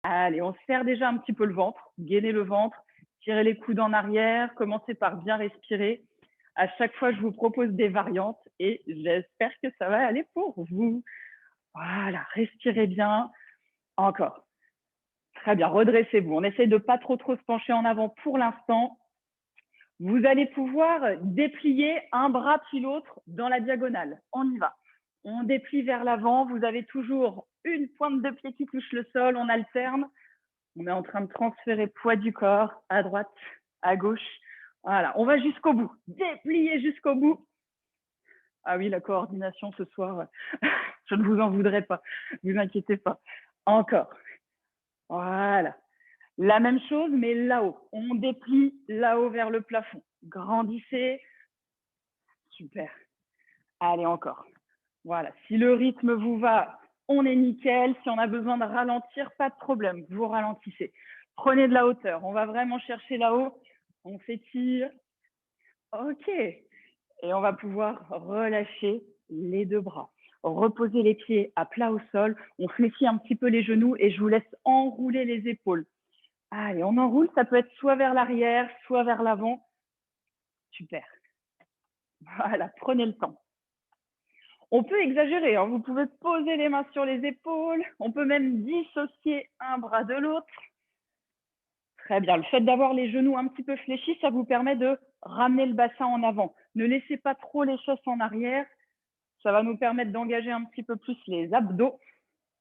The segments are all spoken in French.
Allez, on serre déjà un petit peu le ventre, gainez le ventre, tirez les coudes en arrière, commencez par bien respirer. À chaque fois, je vous propose des variantes et j'espère que ça va aller pour vous. Voilà, respirez bien. Encore. Très bien, redressez-vous. On essaye de pas trop se pencher en avant pour l'instant. Vous allez pouvoir déplier un bras puis l'autre dans la diagonale. On y va. On déplie vers l'avant. Vous avez toujours une pointe de pied qui touche le sol. On alterne. On est en train de transférer poids du corps à droite, à gauche. Voilà, on va jusqu'au bout. Déplier jusqu'au bout. Ah oui, la coordination ce soir, je ne vous en voudrais pas. Ne vous inquiétez pas. Encore. Voilà. La même chose, mais là-haut. On déplie là-haut vers le plafond. Grandissez. Super. Allez, encore. Voilà. Si le rythme vous va, on est nickel. Si on a besoin de ralentir, pas de problème. Vous ralentissez. Prenez de la hauteur. On va vraiment chercher là-haut. On s'étire. OK. Et on va pouvoir relâcher les deux bras. Reposer les pieds à plat au sol. On fléchit un petit peu les genoux et je vous laisse enrouler les épaules. Allez, on enroule. Ça peut être soit vers l'arrière, soit vers l'avant. Super. Voilà, prenez le temps. On peut exagérer, hein. Vous pouvez poser les mains sur les épaules. On peut même dissocier un bras de l'autre. Très bien. Le fait d'avoir les genoux un petit peu fléchis, ça vous permet de ramener le bassin en avant. Ne laissez pas trop les fesses en arrière. Ça va nous permettre d'engager un petit peu plus les abdos.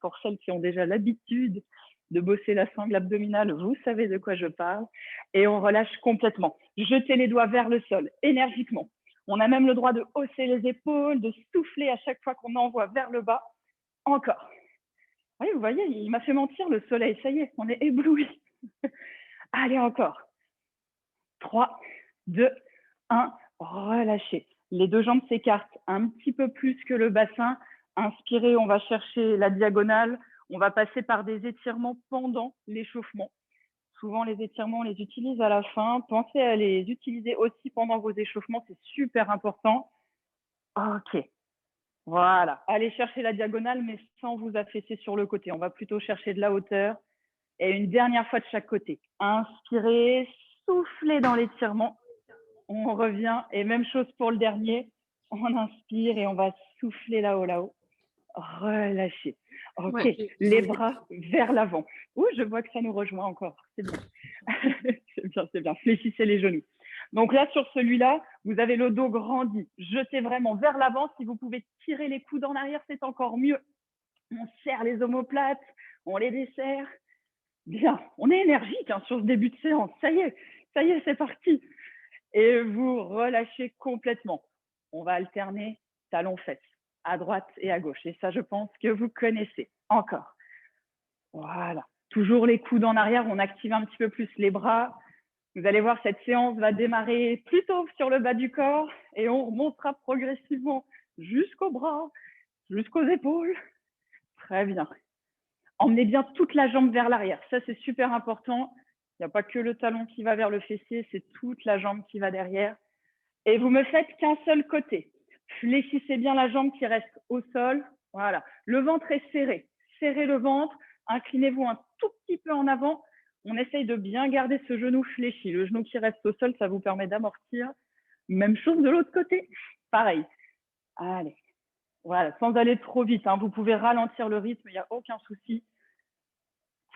Pour celles qui ont déjà l'habitude de bosser la sangle abdominale, vous savez de quoi je parle. Et on relâche complètement. Jetez les doigts vers le sol, énergiquement. On a même le droit de hausser les épaules, de souffler à chaque fois qu'on envoie vers le bas. Encore. Oui, vous voyez, il m'a fait mentir le soleil. Ça y est, on est ébloui. Allez, encore. 3, 2, 1. Relâchez. Les deux jambes s'écartent un petit peu plus que le bassin. Inspirez, on va chercher la diagonale. On va passer par des étirements pendant l'échauffement. Souvent, les étirements, on les utilise à la fin. Pensez à les utiliser aussi pendant vos échauffements. C'est super important. OK. Voilà. Allez chercher la diagonale, mais sans vous affaisser sur le côté. On va plutôt chercher de la hauteur. Et une dernière fois de chaque côté. Inspirez, soufflez dans l'étirement. On revient. Et même chose pour le dernier. On inspire et on va souffler là-haut, là-haut. Relâchez. OK. Ouais, Les bras vers l'avant. Ouh, je vois que ça nous rejoint encore. C'est bien. C'est bien, c'est bien. Fléchissez les genoux. Donc là, sur celui-là, vous avez le dos grandi. Jetez vraiment vers l'avant. Si vous pouvez tirer les coudes en arrière, c'est encore mieux. On serre les omoplates, on les desserre. Bien, on est énergique hein, sur ce début de séance. Ça y est, c'est parti. Et vous relâchez complètement. On va alterner talons-fesses à droite et à gauche. Et ça, je pense que vous connaissez. Encore. Voilà. Toujours les coudes en arrière. On active un petit peu plus les bras. Vous allez voir, cette séance va démarrer plutôt sur le bas du corps et on remontera progressivement jusqu'aux bras, jusqu'aux épaules. Très bien. Emmenez bien toute la jambe vers l'arrière. Ça, c'est super important. Il n'y a pas que le talon qui va vers le fessier, c'est toute la jambe qui va derrière. Et vous me faites qu'un seul côté. Fléchissez bien la jambe qui reste au sol. Voilà. Le ventre est serré. Serrez le ventre. Inclinez-vous un tout petit peu en avant. On essaye de bien garder ce genou fléchi. Le genou qui reste au sol, ça vous permet d'amortir. Même chose de l'autre côté. Pareil. Allez. Voilà. Sans aller trop vite. Hein. Vous pouvez ralentir le rythme. Il n'y a aucun souci.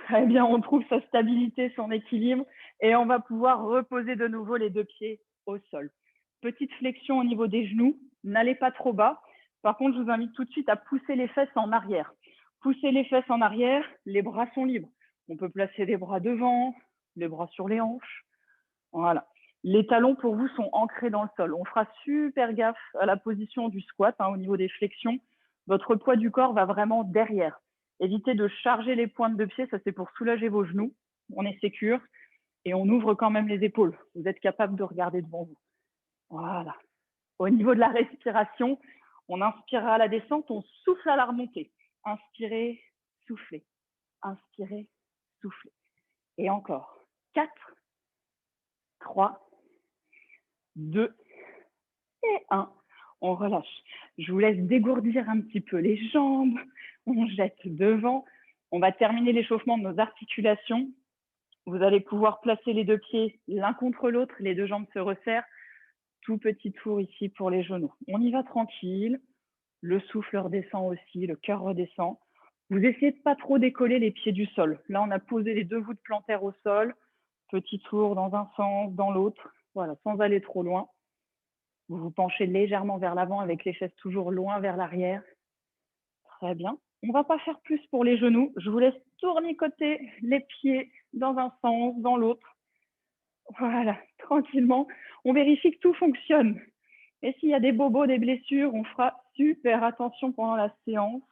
Très bien. On trouve sa stabilité, son équilibre. Et on va pouvoir reposer de nouveau les deux pieds au sol. Petite flexion au niveau des genoux, n'allez pas trop bas. Par contre, je vous invite tout de suite à pousser les fesses en arrière. Poussez les fesses en arrière, les bras sont libres. On peut placer les bras devant, les bras sur les hanches. Voilà. Les talons pour vous sont ancrés dans le sol. On fera super gaffe à la position du squat au niveau des flexions. Votre poids du corps va vraiment derrière. Évitez de charger les pointes de pied, ça c'est pour soulager vos genoux. On est sécure et on ouvre quand même les épaules. Vous êtes capable de regarder devant vous. Voilà. Au niveau de la respiration, on inspire à la descente, on souffle à la remontée. Inspirez, soufflez. Inspirez, soufflez. Et encore. 4, 3, 2 et 1. On relâche. Je vous laisse dégourdir un petit peu les jambes. On jette devant. On va terminer l'échauffement de nos articulations. Vous allez pouvoir placer les deux pieds l'un contre l'autre, les deux jambes se resserrent. Tout petit tour ici pour les genoux. On y va tranquille. Le souffle redescend aussi, le cœur redescend. Vous essayez de pas trop décoller les pieds du sol. Là, on a posé les deux voûtes plantaires au sol. Petit tour dans un sens, dans l'autre. Voilà, sans aller trop loin. Vous vous penchez légèrement vers l'avant avec les fesses toujours loin vers l'arrière. Très bien. On ne va pas faire plus pour les genoux. Je vous laisse tournicoter les pieds dans un sens, dans l'autre. Voilà, tranquillement. On vérifie que tout fonctionne. Et s'il y a des bobos, des blessures, on fera super attention pendant la séance.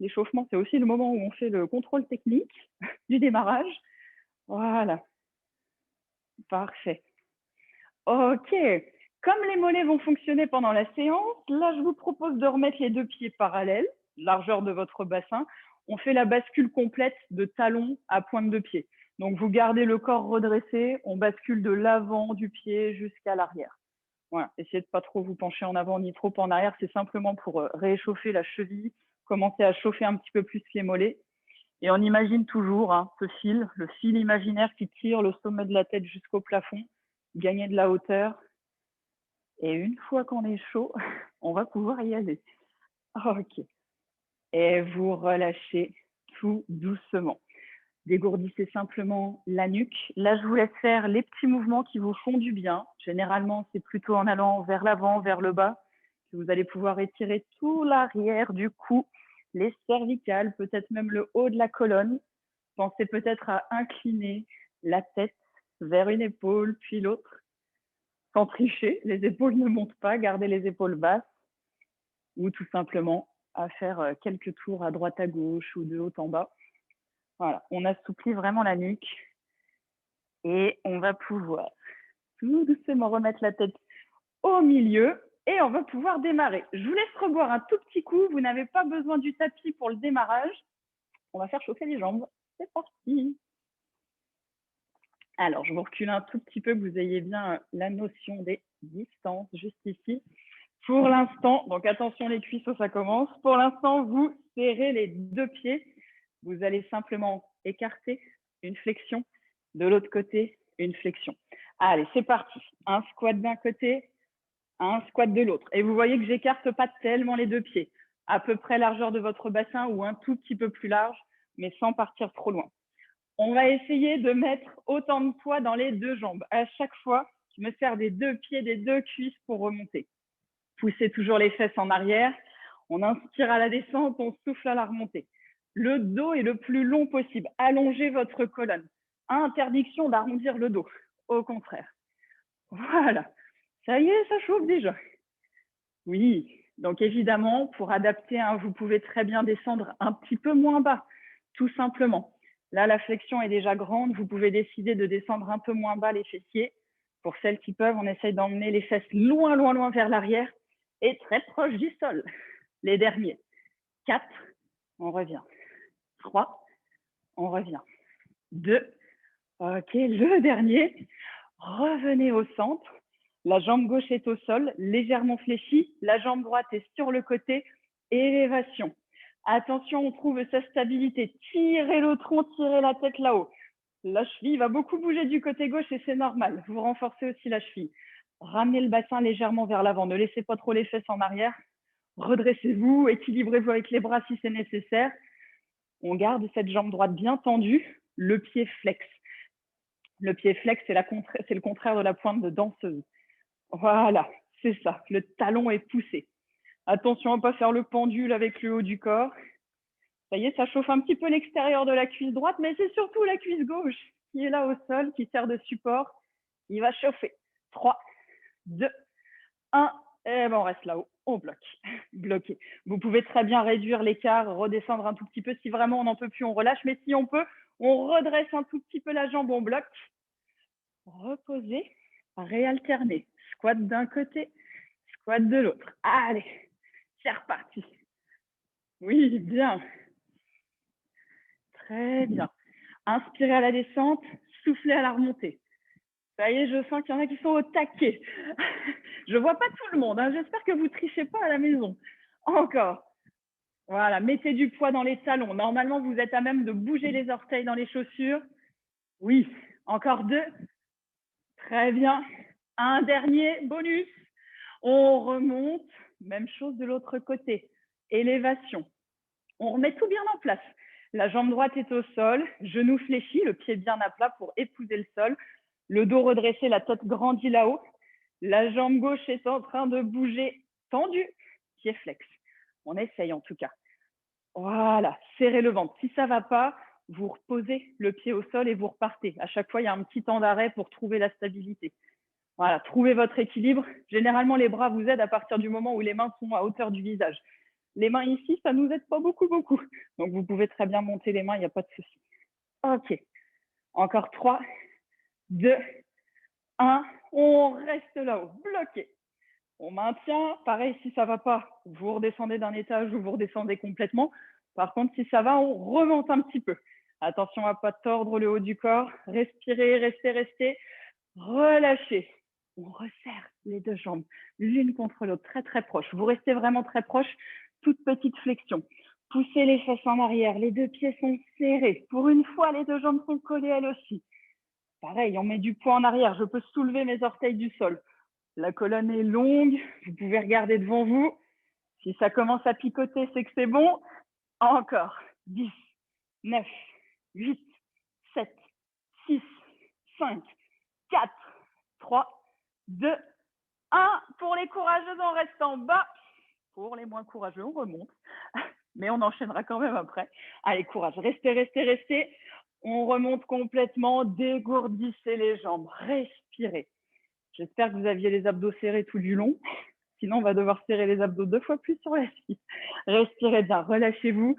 L'échauffement, c'est aussi le moment où on fait le contrôle technique du démarrage. Voilà. Parfait. OK. Comme les mollets vont fonctionner pendant la séance, là, je vous propose de remettre les deux pieds parallèles, largeur de votre bassin. On fait la bascule complète de talon à pointe de pied. Donc, vous gardez le corps redressé, on bascule de l'avant du pied jusqu'à l'arrière. Voilà. Essayez de ne pas trop vous pencher en avant ni trop en arrière. C'est simplement pour réchauffer la cheville, commencer à chauffer un petit peu plus les mollets. Et on imagine toujours ce fil, le fil imaginaire qui tire le sommet de la tête jusqu'au plafond, gagner de la hauteur. Et une fois qu'on est chaud, on va pouvoir y aller. OK. Et vous relâchez tout doucement. Dégourdissez simplement la nuque. Là, je vous laisse faire les petits mouvements qui vous font du bien. Généralement, c'est plutôt en allant vers l'avant, vers le bas, que vous allez pouvoir étirer tout l'arrière du cou, les cervicales, peut-être même le haut de la colonne. Pensez peut-être à incliner la tête vers une épaule, puis l'autre. Sans tricher, les épaules ne montent pas, gardez les épaules basses. Ou tout simplement à faire quelques tours à droite à gauche ou de haut en bas. Voilà, on assouplit vraiment la nuque et on va pouvoir tout doucement remettre la tête au milieu et on va pouvoir démarrer. Je vous laisse reboire un tout petit coup, vous n'avez pas besoin du tapis pour le démarrage. On va faire chauffer les jambes. C'est parti. Alors, je vous recule un tout petit peu, que vous ayez bien la notion des distances juste ici. Pour l'instant, donc attention les cuisses, ça commence. Pour l'instant, vous serrez les deux pieds. Vous allez simplement écarter une flexion. De l'autre côté, une flexion. Allez, c'est parti. Un squat d'un côté, un squat de l'autre. Et vous voyez que j'écarte pas tellement les deux pieds. À peu près largeur de votre bassin ou un tout petit peu plus large, mais sans partir trop loin. On va essayer de mettre autant de poids dans les deux jambes. À chaque fois, je me sers des deux pieds, des deux cuisses pour remonter. Poussez toujours les fesses en arrière. On inspire à la descente, on souffle à la remontée. Le dos est le plus long possible. Allongez votre colonne. Interdiction d'arrondir le dos. Au contraire. Voilà. Ça y est, ça chauffe déjà. Oui. Donc évidemment, pour adapter, vous pouvez très bien descendre un petit peu moins bas, tout simplement. Là, la flexion est déjà grande. Vous pouvez décider de descendre un peu moins bas les fessiers. Pour celles qui peuvent, on essaye d'emmener les fesses loin, loin, loin vers l'arrière et très proche du sol. Les derniers. 4, on revient. 3, on revient. 2, OK, le dernier. Revenez au centre. La jambe gauche est au sol, légèrement fléchie. La jambe droite est sur le côté. Élévation. Attention, on trouve sa stabilité. Tirez le tronc, tirez la tête là-haut. La cheville va beaucoup bouger du côté gauche et c'est normal. Vous renforcez aussi la cheville. Ramenez le bassin légèrement vers l'avant. Ne laissez pas trop les fesses en arrière. Redressez-vous, équilibrez-vous avec les bras si c'est nécessaire. On garde cette jambe droite bien tendue. Le pied flex. Le pied flex, c'est le contraire de la pointe de danseuse. Voilà, c'est ça. Le talon est poussé. Attention à ne pas faire le pendule avec le haut du corps. Ça y est, ça chauffe un petit peu l'extérieur de la cuisse droite, mais c'est surtout la cuisse gauche qui est là au sol, qui sert de support. Il va chauffer. 3, 2, 1. Et ben on reste là-haut. On bloque. Bloqué. Vous pouvez très bien réduire l'écart, redescendre un tout petit peu. Si vraiment on n'en peut plus, on relâche. Mais si on peut, on redresse un tout petit peu la jambe, on bloque. Reposer, réalterner. Squat d'un côté, squat de l'autre. Allez, c'est reparti. Oui, bien. Très bien. Inspirez à la descente, soufflez à la remontée. Ça y est, je sens qu'il y en a qui sont au taquet. Je ne vois pas tout le monde. J'espère que vous ne trichez pas à la maison. Encore. Voilà, mettez du poids dans les talons. Normalement, vous êtes à même de bouger les orteils dans les chaussures. Oui, encore 2. Très bien. Un dernier bonus. On remonte. Même chose de l'autre côté. Élévation. On remet tout bien en place. La jambe droite est au sol, genou fléchi, le pied bien à plat pour épouser le sol. Le dos redressé, la tête grandie là-haut. La jambe gauche est en train de bouger, tendue, pied flex. On essaye en tout cas. Voilà, serrez le ventre. Si ça ne va pas, vous reposez le pied au sol et vous repartez. À chaque fois, il y a un petit temps d'arrêt pour trouver la stabilité. Voilà, trouvez votre équilibre. Généralement, les bras vous aident à partir du moment où les mains sont à hauteur du visage. Les mains ici, ça ne nous aide pas beaucoup. Donc, vous pouvez très bien monter les mains, il n'y a pas de souci. OK. Encore 3, 2, 1. On reste là-haut, bloqué. On maintient. Pareil, si ça ne va pas, vous redescendez d'un étage ou vous redescendez complètement. Par contre, si ça va, on remonte un petit peu. Attention à ne pas tordre le haut du corps. Respirez, restez. Relâchez. On resserre les deux jambes, l'une contre l'autre, très très proche. Vous restez vraiment très proche, toute petite flexion. Poussez les fesses en arrière, les deux pieds sont serrés. Pour une fois, les deux jambes sont collées elles aussi. Pareil, on met du poids en arrière. Je peux soulever mes orteils du sol. La colonne est longue, vous pouvez regarder devant vous. Si ça commence à picoter, c'est que c'est bon. Encore. 10, 9, 8, 7, 6, 5, 4, 3, 2, 1. Pour les courageux, on reste en bas. Pour les moins courageux, on remonte. Mais on enchaînera quand même après. Allez, courage. Restez. On remonte complètement. Dégourdissez les jambes. Respirez. J'espère que vous aviez les abdos serrés tout du long. Sinon, on va devoir serrer les abdos 2 fois plus sur la suite. Respirez bien. Relâchez-vous.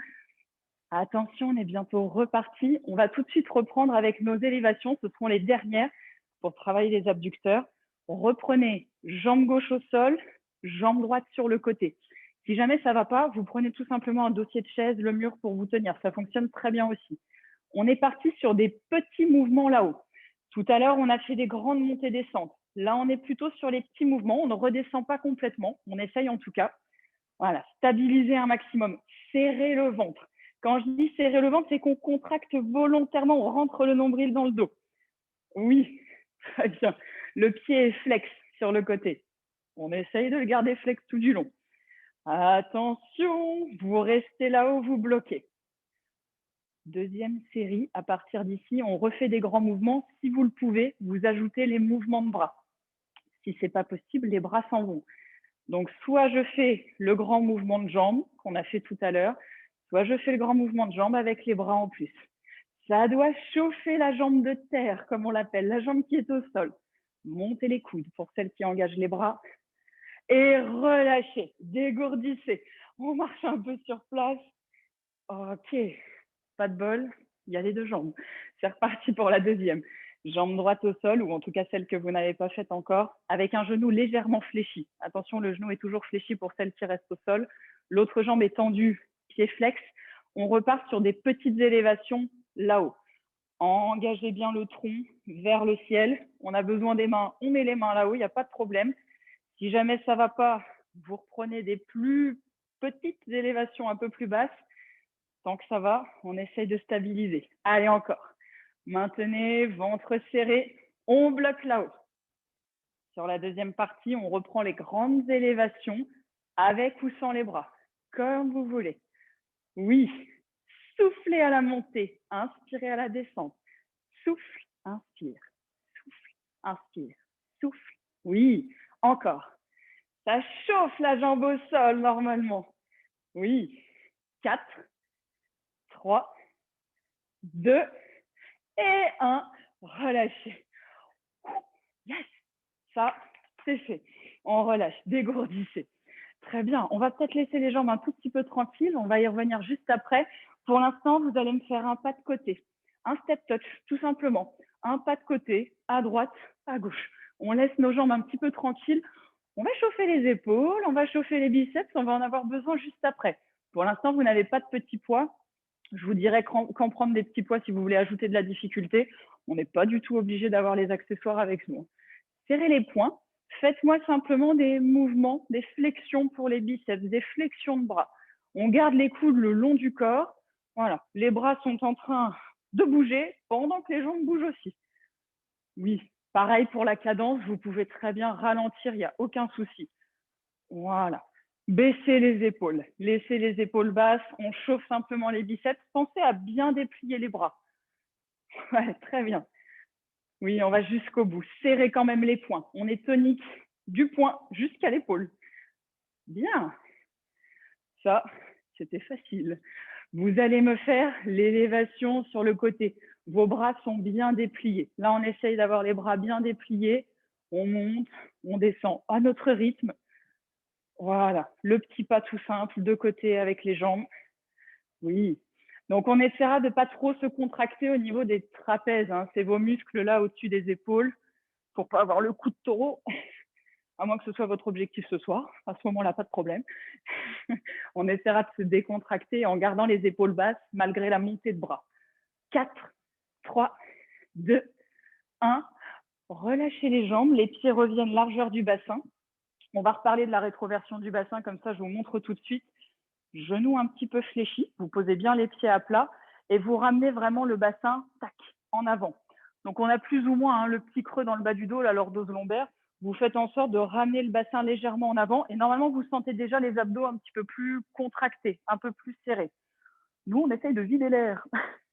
Attention, on est bientôt reparti. On va tout de suite reprendre avec nos élévations. Ce seront les dernières pour travailler les abducteurs. Reprenez jambe gauche au sol, jambe droite sur le côté. Si jamais ça ne va pas, vous prenez tout simplement un dossier de chaise, le mur pour vous tenir. Ça fonctionne très bien aussi. On est parti sur des petits mouvements là-haut. Tout à l'heure, on a fait des grandes montées-descentes. Là, on est plutôt sur les petits mouvements. On ne redescend pas complètement. On essaye en tout cas. Voilà, stabiliser un maximum. Serrer le ventre. Quand je dis serrer le ventre, c'est qu'on contracte volontairement, on rentre le nombril dans le dos. Oui, très bien. Le pied est flex sur le côté. On essaye de le garder flex tout du long. Attention, vous restez là-haut, vous bloquez. Deuxième série, à partir d'ici, on refait des grands mouvements. Si vous le pouvez, vous ajoutez les mouvements de bras. Si ce n'est pas possible, les bras s'en vont. Donc, soit je fais le grand mouvement de jambes qu'on a fait tout à l'heure, soit je fais le grand mouvement de jambes avec les bras en plus. Ça doit chauffer la jambe de terre, comme on l'appelle, la jambe qui est au sol. Montez les coudes pour celles qui engagent les bras. Et relâchez, dégourdissez. On marche un peu sur place. OK, pas de bol, il y a les deux jambes. C'est reparti pour la deuxième. Jambe droite au sol, ou en tout cas celle que vous n'avez pas faite encore, avec un genou légèrement fléchi. Attention, le genou est toujours fléchi pour celle qui reste au sol. L'autre jambe est tendue, pied flex. On repart sur des petites élévations là-haut. Engagez bien le tronc vers le ciel. On a besoin des mains, on met les mains là-haut, il n'y a pas de problème. Si jamais ça ne va pas, vous reprenez des plus petites élévations un peu plus basses. Tant que ça va, on essaye de stabiliser. Allez, encore. Maintenez, ventre serré. On bloque là-haut. Sur la deuxième partie, on reprend les grandes élévations avec ou sans les bras, comme vous voulez. Oui, soufflez à la montée, inspirez à la descente. Souffle, inspire, souffle, inspire, souffle. Oui, encore. Ça chauffe la jambe au sol normalement. Oui, 4, 3, 2 et 1. Relâchez. Yes, ça, c'est fait. On relâche, dégourdissez. Très bien. On va peut-être laisser les jambes un tout petit peu tranquilles. On va y revenir juste après. Pour l'instant, vous allez me faire un pas de côté. Un step touch, tout simplement. Un pas de côté, à droite, à gauche. On laisse nos jambes un petit peu tranquilles. On va chauffer les épaules, on va chauffer les biceps. On va en avoir besoin juste après. Pour l'instant, vous n'avez pas de petits poids. Je vous dirais qu'en prendre des petits poids si vous voulez ajouter de la difficulté. On n'est pas du tout obligé d'avoir les accessoires avec nous. Serrez les poings. Faites-moi simplement des mouvements, des flexions pour les biceps, des flexions de bras. On garde les coudes le long du corps. Voilà, les bras sont en train de bouger pendant que les jambes bougent aussi. Oui, pareil pour la cadence, vous pouvez très bien ralentir, il n'y a aucun souci. Voilà. Baissez les épaules, laissez les épaules basses, on chauffe simplement les biceps. Pensez à bien déplier les bras. Ouais, très bien. Oui, on va jusqu'au bout. Serrez quand même les poings. On est tonique du poing jusqu'à l'épaule. Bien. Ça, c'était facile. Vous allez me faire l'élévation sur le côté. Vos bras sont bien dépliés. Là, on essaye d'avoir les bras bien dépliés. On monte, on descend à notre rythme. Voilà, le petit pas tout simple de côté avec les jambes. Oui. Donc, on essaiera de ne pas trop se contracter au niveau des trapèzes. Hein. C'est vos muscles là au-dessus des épaules pour pas avoir le coup de taureau, à moins que ce soit votre objectif ce soir. À ce moment-là, pas de problème. On essaiera de se décontracter en gardant les épaules basses malgré la montée de bras. 4, 3, 2, 1. Relâchez les jambes, les pieds reviennent largeur du bassin. On va reparler de la rétroversion du bassin, comme ça je vous montre tout de suite. Genoux un petit peu fléchis, vous posez bien les pieds à plat et vous ramenez vraiment le bassin tac, en avant. Donc on a plus ou moins le petit creux dans le bas du dos, la lordose lombaire. Vous faites en sorte de ramener le bassin légèrement en avant et normalement vous sentez déjà les abdos un petit peu plus contractés, un peu plus serrés. Nous, on essaye de vider l'air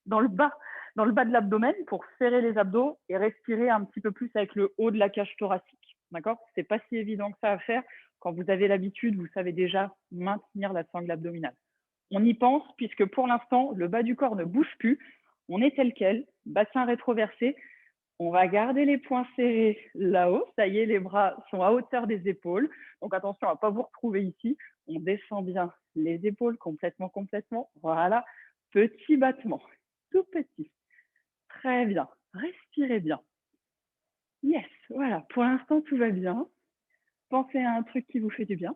dans le bas de l'abdomen pour serrer les abdos et respirer un petit peu plus avec le haut de la cage thoracique. D'accord? C'est pas si évident que ça à faire. Quand vous avez l'habitude, vous savez déjà maintenir la sangle abdominale. On y pense puisque pour l'instant, le bas du corps ne bouge plus. On est tel quel, bassin rétroversé. On va garder les poings serrés là-haut. Ça y est, les bras sont à hauteur des épaules. Donc attention à ne pas vous retrouver ici. On descend bien les épaules complètement. Voilà. Petit battement, tout petit. Très bien. Respirez bien. Yes, voilà. Pour l'instant, tout va bien. Pensez à un truc qui vous fait du bien.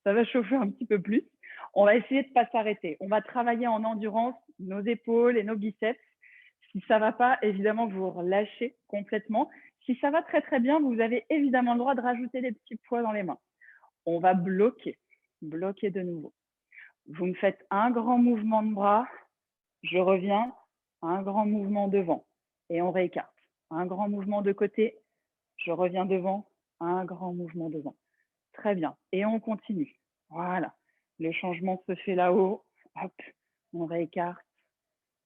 Ça va chauffer un petit peu plus. On va essayer de ne pas s'arrêter. On va travailler en endurance nos épaules et nos biceps. Si ça ne va pas, évidemment, vous relâchez complètement. Si ça va très, très bien, vous avez évidemment le droit de rajouter des petits poids dans les mains. On va bloquer de nouveau. Vous me faites un grand mouvement de bras, je reviens, un grand mouvement devant et on réécarte. Un grand mouvement de côté, je reviens devant, un grand mouvement devant. Très bien. Et on continue. Voilà. Le changement se fait là-haut. Hop, on réécarte.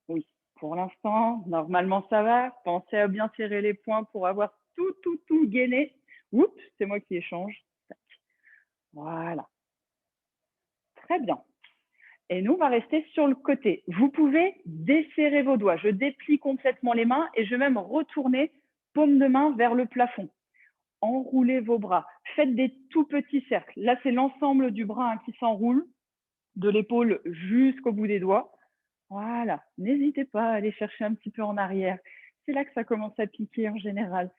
Oui, pour l'instant, normalement ça va. Pensez à bien serrer les poings pour avoir tout gainé. Oups, c'est moi qui échange. Voilà. Très bien. Et nous, on va rester sur le côté. Vous pouvez desserrer vos doigts. Je déplie complètement les mains et je vais même retourner paume de main vers le plafond. Enroulez vos bras. Faites des tout petits cercles. Là, c'est l'ensemble du bras qui s'enroule, de l'épaule jusqu'au bout des doigts. Voilà. N'hésitez pas à aller chercher un petit peu en arrière. C'est là que ça commence à piquer en général.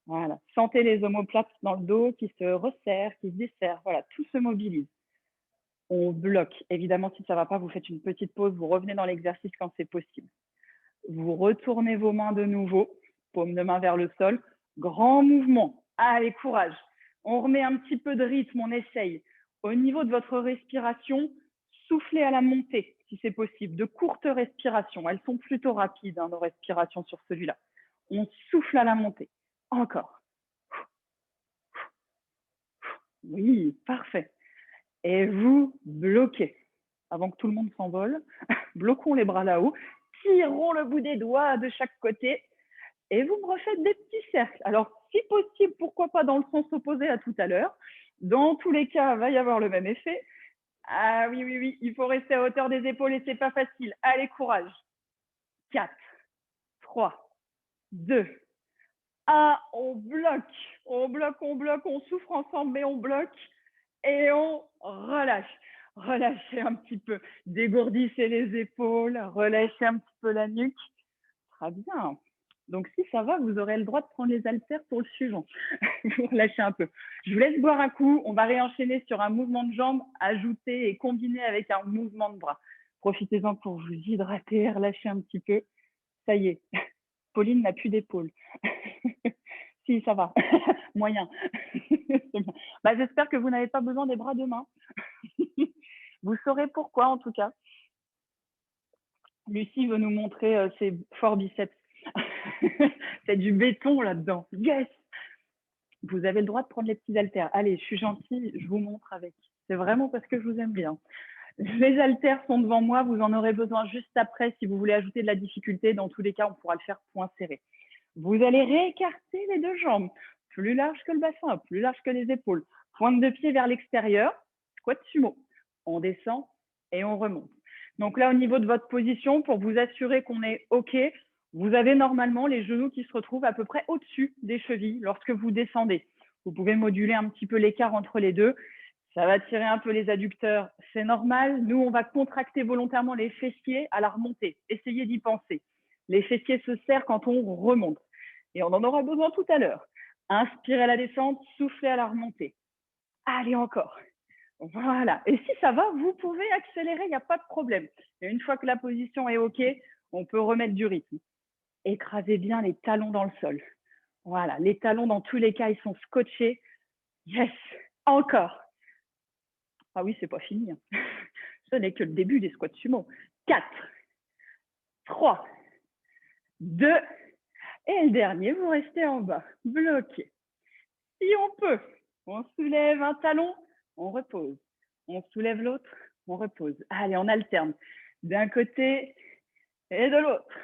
Voilà. Sentez les omoplates dans le dos qui se resserrent, qui se desserrent. Voilà, tout se mobilise. On bloque. Évidemment, si ça ne va pas, vous faites une petite pause, vous revenez dans l'exercice quand c'est possible. Vous retournez vos mains de nouveau, paume de main vers le sol. Grand mouvement. Allez, courage. On remet un petit peu de rythme, on essaye. Au niveau de votre respiration, soufflez à la montée, si c'est possible. De courtes respirations. Elles sont plutôt rapides, nos respirations sur celui-là. On souffle à la montée. Encore. Oui, parfait. Et vous bloquez. Avant que tout le monde s'envole, bloquons les bras là-haut, tirons le bout des doigts de chaque côté et vous me refaites des petits cercles. Alors, si possible, pourquoi pas dans le sens opposé à tout à l'heure. Dans tous les cas, il va y avoir le même effet. Ah oui, il faut rester à hauteur des épaules et c'est pas facile. Allez, courage. 4, 3, 2, 1. On bloque, on souffre ensemble, mais on bloque et on relâche. Relâchez un petit peu, dégourdissez les épaules, relâchez un petit peu la nuque. Très bien. Donc, si ça va, vous aurez le droit de prendre les haltères pour le suivant. Vous relâchez un peu. Je vous laisse boire un coup. On va réenchaîner sur un mouvement de jambes, ajouté et combiné avec un mouvement de bras. Profitez-en pour vous hydrater, relâcher un petit peu. Ça y est, Pauline n'a plus d'épaule. Si, ça va. Moyen. Bah, j'espère que vous n'avez pas besoin des bras demain. Vous saurez pourquoi, en tout cas. Lucie veut nous montrer ses forts biceps. C'est du béton là-dedans. Yes! Vous avez le droit de prendre les petits haltères. Allez, je suis gentille, je vous montre avec. C'est vraiment parce que je vous aime bien. Les haltères sont devant moi, vous en aurez besoin juste après si vous voulez ajouter de la difficulté. Dans tous les cas, on pourra le faire point serré. Vous allez réécarter les deux jambes, plus large que le bassin, plus large que les épaules. Pointe de pied vers l'extérieur, squat sumo. On descend et on remonte. Donc là, au niveau de votre position, pour vous assurer qu'on est OK, vous avez normalement les genoux qui se retrouvent à peu près au-dessus des chevilles lorsque vous descendez. Vous pouvez moduler un petit peu l'écart entre les deux. Ça va tirer un peu les adducteurs, c'est normal. Nous, on va contracter volontairement les fessiers à la remontée. Essayez d'y penser. Les fessiers se serrent quand on remonte. Et on en aura besoin tout à l'heure. Inspirez à la descente, soufflez à la remontée. Allez encore. Voilà. Et si ça va, vous pouvez accélérer, il n'y a pas de problème. Et une fois que la position est OK, on peut remettre du rythme. Écrasez bien les talons dans le sol. Voilà. Les talons, dans tous les cas, ils sont scotchés. Yes. Encore. Ah oui, c'est pas fini. Ce n'est que le début des squats sumo. 4, 3, 2, et le dernier, vous restez en bas, bloqué. Si on peut, on soulève un talon, on repose. On soulève l'autre, on repose. Allez, on alterne d'un côté et de l'autre.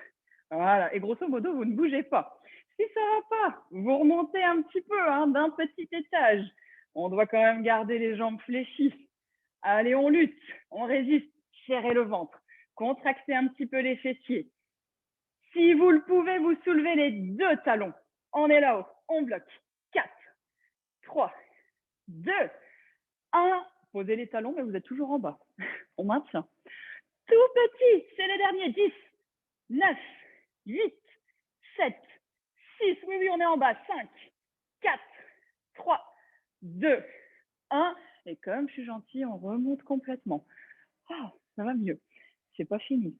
Voilà, et grosso modo, vous ne bougez pas. Si ça ne va pas, vous remontez un petit peu d'un petit étage. On doit quand même garder les jambes fléchies. Allez, on lutte, on résiste, serrez le ventre, contractez un petit peu les fessiers. Si vous le pouvez, vous soulevez les deux talons. On est là-haut, on bloque. 4, 3, 2, 1. Posez les talons, mais vous êtes toujours en bas. On maintient. Tout petit, c'est le dernier. 10, 9, 8, 7, 6. Oui, oui, on est en bas. 5, 4, 3, 2, 1. Et comme je suis gentille, on remonte complètement. Ah, ça va mieux. C'est pas fini.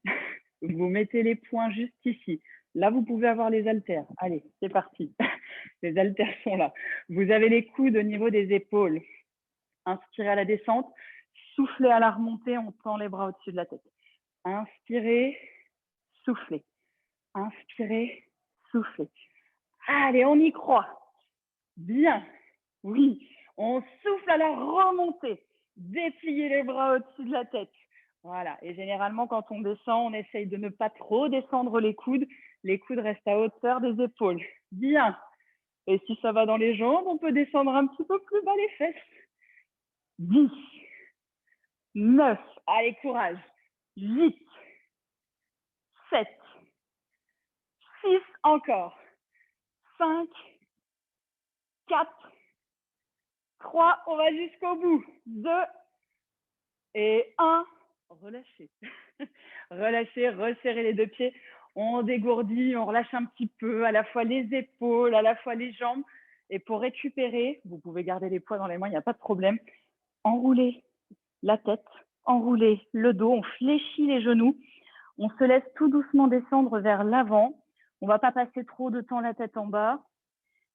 Vous mettez les poings juste ici. Là, vous pouvez avoir les haltères. Allez, c'est parti. Les haltères sont là. Vous avez les coudes au niveau des épaules. Inspirez à la descente. Soufflez à la remontée. On tend les bras au-dessus de la tête. Inspirez, soufflez. Inspirez, soufflez. Allez, on y croit. Bien. Oui. On souffle à la remontée. Dépliez les bras au-dessus de la tête. Voilà. Et généralement, quand on descend, on essaye de ne pas trop descendre les coudes. Les coudes restent à hauteur des épaules. Bien. Et si ça va dans les jambes, on peut descendre un petit peu plus bas les fesses. 10, 9, allez, courage. 8, 7, 6, encore. 5, 4, 3, on va jusqu'au bout. 2 et 1. Relâchez. Relâchez, resserrez les deux pieds. On dégourdit, on relâche un petit peu, à la fois les épaules, à la fois les jambes. Et pour récupérer, vous pouvez garder les poids dans les mains, il n'y a pas de problème. Enroulez la tête, enroulez le dos, on fléchit les genoux. On se laisse tout doucement descendre vers l'avant. On ne va pas passer trop de temps la tête en bas.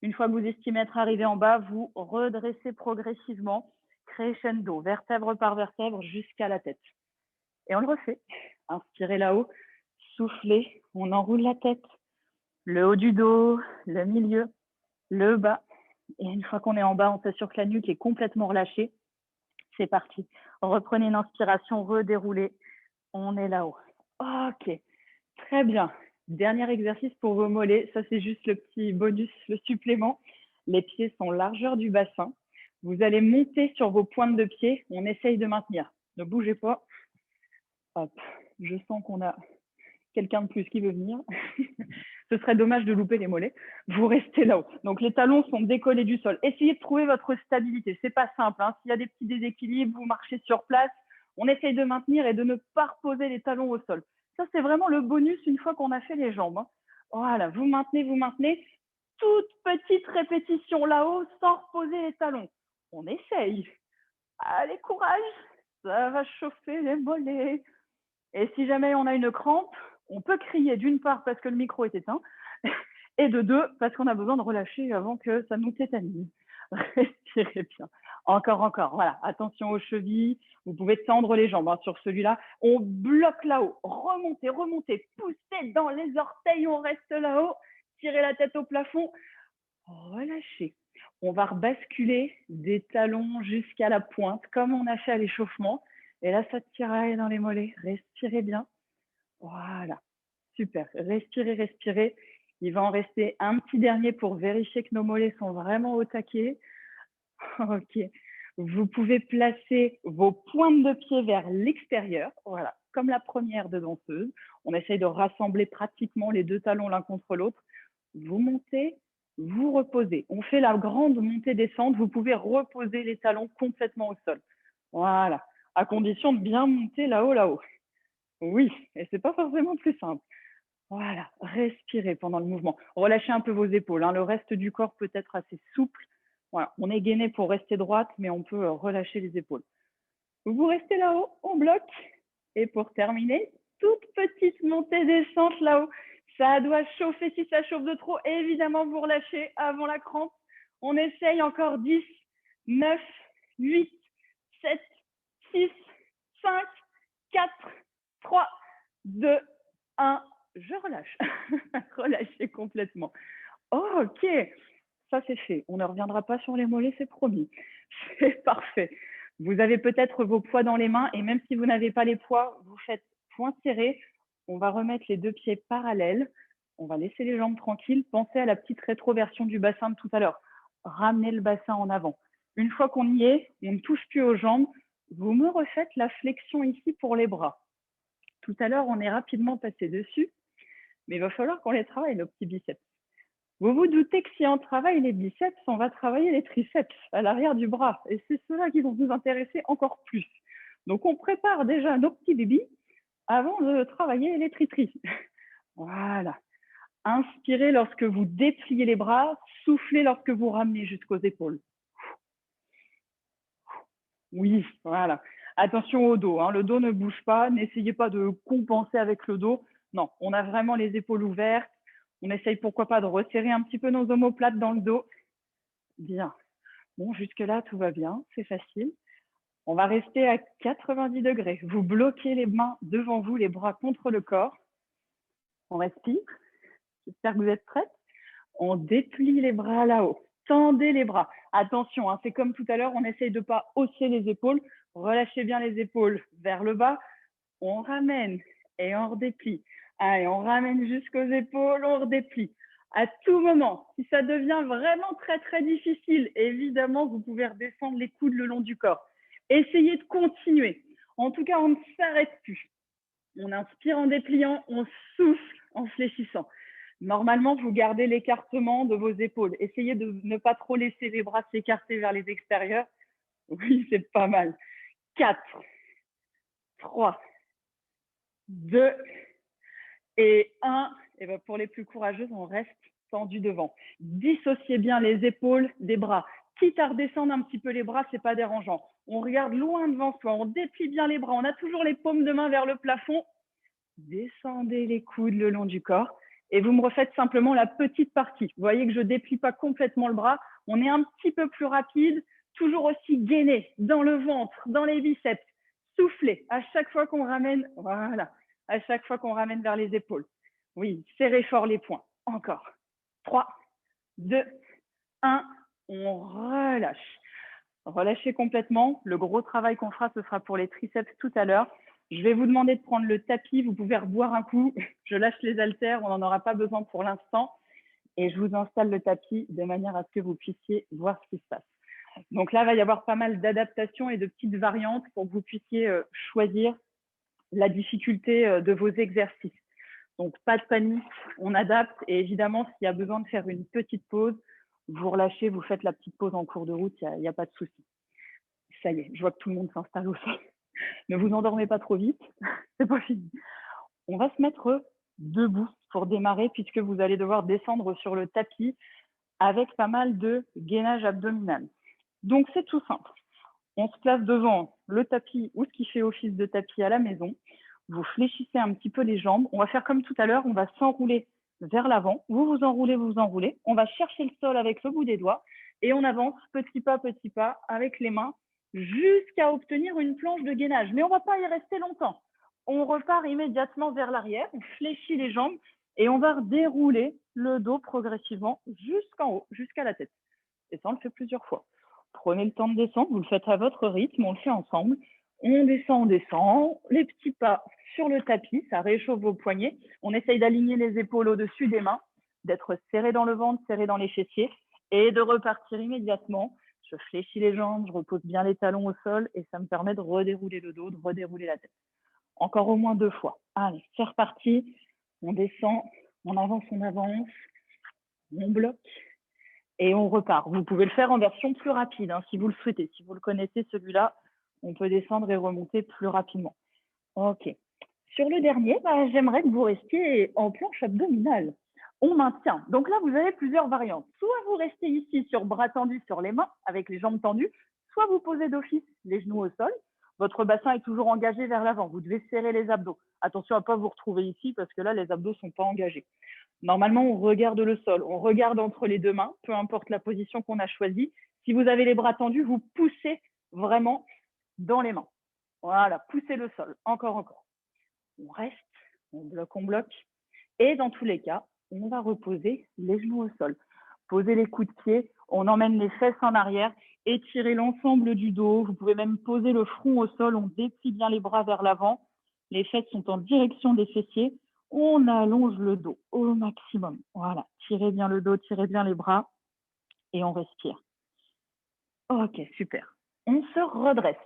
Une fois que vous estimez être arrivé en bas, vous redressez progressivement, crescendo, vertèbre par vertèbre jusqu'à la tête. Et on le refait. Inspirez là-haut, soufflez, on enroule la tête, le haut du dos, le milieu, le bas. Et une fois qu'on est en bas, on s'assure que la nuque est complètement relâchée. C'est parti. Reprenez une inspiration, redéroulez. On est là-haut. Ok, très bien. Dernier exercice pour vos mollets. Ça, c'est juste le petit bonus, le supplément. Les pieds sont largeur du bassin. Vous allez monter sur vos pointes de pied. On essaye de maintenir. Ne bougez pas. Hop. Je sens qu'on a quelqu'un de plus qui veut venir. Ce serait dommage de louper les mollets. Vous restez là-haut. Donc, les talons sont décollés du sol. Essayez de trouver votre stabilité. C'est pas simple. S'il y a des petits déséquilibres, vous marchez sur place. On essaye de maintenir et de ne pas reposer les talons au sol. Ça, c'est vraiment le bonus une fois qu'on a fait les jambes. Voilà, vous maintenez, vous maintenez. Toute petite répétition là-haut sans reposer les talons. On essaye. Allez, courage. Ça va chauffer les mollets. Et si jamais on a une crampe, on peut crier d'une part parce que le micro est éteint et de deux parce qu'on a besoin de relâcher avant que ça nous tétanise. Respirez bien. Encore, encore. Voilà, attention aux chevilles. Vous pouvez tendre les jambes hein, sur celui-là. On bloque là-haut. Remontez, remontez. Poussez dans les orteils. On reste là-haut. Tirez la tête au plafond. Relâchez. On va rebasculer des talons jusqu'à la pointe, comme on a fait à l'échauffement. Et là, ça tiraille dans les mollets. Respirez bien. Voilà. Super. Respirez, respirez. Il va en rester un petit dernier pour vérifier que nos mollets sont vraiment au taquet. Ok. Vous pouvez placer vos pointes de pied vers l'extérieur, voilà, comme la première de danseuse. On essaye de rassembler pratiquement les deux talons l'un contre l'autre. Vous montez, vous reposez. On fait la grande montée-descente. Vous pouvez reposer les talons complètement au sol. Voilà, à condition de bien monter là-haut, là-haut. Oui, et c'est pas forcément plus simple. Voilà, respirez pendant le mouvement. Relâchez un peu vos épaules. Hein. Le reste du corps peut être assez souple. Voilà, on est gainé pour rester droite, mais on peut relâcher les épaules. Vous restez là-haut, on bloque. Et pour terminer, toute petite montée-descente là-haut. Ça doit chauffer. Si ça chauffe de trop, évidemment, vous relâchez avant la crampe. On essaye encore 10, 9, 8, 7, 6, 5, 4, 3, 2, 1. Je relâche. Relâchez complètement. Oh, ok, ça c'est fait. On ne reviendra pas sur les mollets, c'est promis. C'est parfait. Vous avez peut-être vos poids dans les mains et même si vous n'avez pas les poids, vous faites poing serré. On va remettre les deux pieds parallèles. On va laisser les jambes tranquilles. Pensez à la petite rétroversion du bassin de tout à l'heure. Ramenez le bassin en avant. Une fois qu'on y est, on ne touche plus aux jambes. Vous me refaites la flexion ici pour les bras. Tout à l'heure, on est rapidement passé dessus, mais il va falloir qu'on les travaille, nos petits biceps. Vous vous doutez que si on travaille les biceps, on va travailler les triceps à l'arrière du bras. Et c'est ceux-là qui vont nous intéresser encore plus. Donc, on prépare déjà nos petits bébés avant de travailler les tri-tri. Voilà. Inspirez lorsque vous dépliez les bras, soufflez lorsque vous ramenez jusqu'aux épaules. Oui, voilà. Attention au dos. Hein. Le dos ne bouge pas. N'essayez pas de compenser avec le dos. Non, on a vraiment les épaules ouvertes. On essaye pourquoi pas de resserrer un petit peu nos omoplates dans le dos. Bien. Bon, jusque-là, tout va bien. C'est facile. On va rester à 90 degrés. Vous bloquez les mains devant vous, les bras contre le corps. On respire. J'espère que vous êtes prêts. On déplie les bras là-haut. Tendez les bras. Attention, hein, c'est comme tout à l'heure, on essaye de ne pas hausser les épaules. Relâchez bien les épaules vers le bas. On ramène et on redéplie. Allez, on ramène jusqu'aux épaules, on redéplie. À tout moment, si ça devient vraiment très, très difficile, évidemment, vous pouvez redescendre les coudes le long du corps. Essayez de continuer. En tout cas, on ne s'arrête plus. On inspire en dépliant, on souffle en fléchissant. Normalement, vous gardez l'écartement de vos épaules. Essayez de ne pas trop laisser les bras s'écarter vers les extérieurs. Oui, c'est pas mal. 4, 3, 2 et 1. Et ben pour les plus courageuses, on reste tendu devant. Dissociez bien les épaules des bras. Quitte à redescendre un petit peu les bras, c'est pas dérangeant. On regarde loin devant soi, on déplie bien les bras. On a toujours les paumes de main vers le plafond. Descendez les coudes le long du corps. Et vous me refaites simplement la petite partie. Vous voyez que je ne déplie pas complètement le bras. On est un petit peu plus rapide, toujours aussi gainé dans le ventre, dans les biceps. Soufflez à chaque fois qu'on ramène, voilà, à chaque fois qu'on ramène vers les épaules. Oui, serrez fort les poings. Encore. 3, 2, 1. On relâche. Relâchez complètement. Le gros travail qu'on fera, ce sera pour les triceps tout à l'heure. Je vais vous demander de prendre le tapis. Vous pouvez reboire un coup. Je lâche les haltères. On n'en aura pas besoin pour l'instant. Et je vous installe le tapis de manière à ce que vous puissiez voir ce qui se passe. Donc là, il va y avoir pas mal d'adaptations et de petites variantes pour que vous puissiez choisir la difficulté de vos exercices. Donc, pas de panique, on adapte. Et évidemment, s'il y a besoin de faire une petite pause, vous relâchez, vous faites la petite pause en cours de route, il n'y a pas de souci. Ça y est, je vois que tout le monde s'installe au sol. Ne vous endormez pas trop vite, c'est pas fini. On va se mettre debout pour démarrer puisque vous allez devoir descendre sur le tapis avec pas mal de gainage abdominal. Donc, c'est tout simple. On se place devant le tapis ou ce qui fait office de tapis à la maison. Vous fléchissez un petit peu les jambes. On va faire comme tout à l'heure, on va s'enrouler vers l'avant. Vous vous enroulez, vous vous enroulez. On va chercher le sol avec le bout des doigts Et on avance petit pas avec les mains jusqu'à obtenir une planche de gainage. Mais on ne va pas y rester longtemps. On repart immédiatement vers l'arrière, on fléchit les jambes et on va dérouler le dos progressivement jusqu'en haut, jusqu'à la tête. Et ça, on le fait plusieurs fois. Prenez le temps de descendre, vous le faites à votre rythme, on le fait ensemble. On descend, les petits pas sur le tapis, ça réchauffe vos poignets. On essaye d'aligner les épaules au-dessus des mains, d'être serré dans le ventre, serré dans les fessiers et de repartir immédiatement. Je fléchis les jambes, je repose bien les talons au sol et ça me permet de redérouler le dos, de redérouler la tête. Encore au moins 2 fois. Allez, c'est reparti. On descend, on avance, on bloque et on repart. Vous pouvez le faire en version plus rapide hein, si vous le souhaitez. Si vous le connaissez, celui-là, on peut descendre et remonter plus rapidement. OK. Sur le dernier, j'aimerais que vous restiez en planche abdominale. On maintient. Donc là, vous avez plusieurs variantes. Soit vous restez ici sur bras tendus sur les mains, avec les jambes tendues, soit vous posez d'office les genoux au sol. Votre bassin est toujours engagé vers l'avant. Vous devez serrer les abdos. Attention à ne pas vous retrouver ici parce que là, les abdos ne sont pas engagés. Normalement, on regarde le sol. On regarde entre les deux mains, peu importe la position qu'on a choisie. Si vous avez les bras tendus, vous poussez vraiment dans les mains. Voilà, poussez le sol. Encore. On reste, on bloque. Et dans tous les cas, on va reposer les genoux au sol. Posez les coudes de pied, on emmène les fesses en arrière, étirez l'ensemble du dos. Vous pouvez même poser le front au sol, on déplie bien les bras vers l'avant. Les fesses sont en direction des fessiers. On allonge le dos au maximum. Voilà, tirez bien le dos, tirez bien les bras et on respire. Ok, super. On se redresse.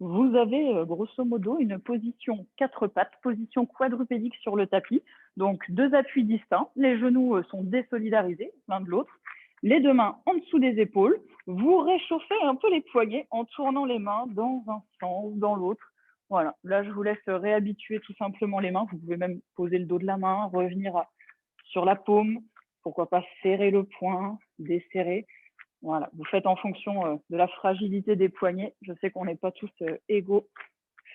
Vous avez grosso modo une position 4 pattes, position quadrupédique sur le tapis. Donc 2 appuis distincts. Les genoux sont désolidarisés l'un de l'autre. Les 2 mains en dessous des épaules. Vous réchauffez un peu les poignets en tournant les mains dans un sens ou dans l'autre. Voilà, là je vous laisse réhabituer tout simplement les mains. Vous pouvez même poser le dos de la main, revenir sur la paume. Pourquoi pas serrer le poing, desserrer. Voilà, vous faites en fonction de la fragilité des poignets. Je sais qu'on n'est pas tous égaux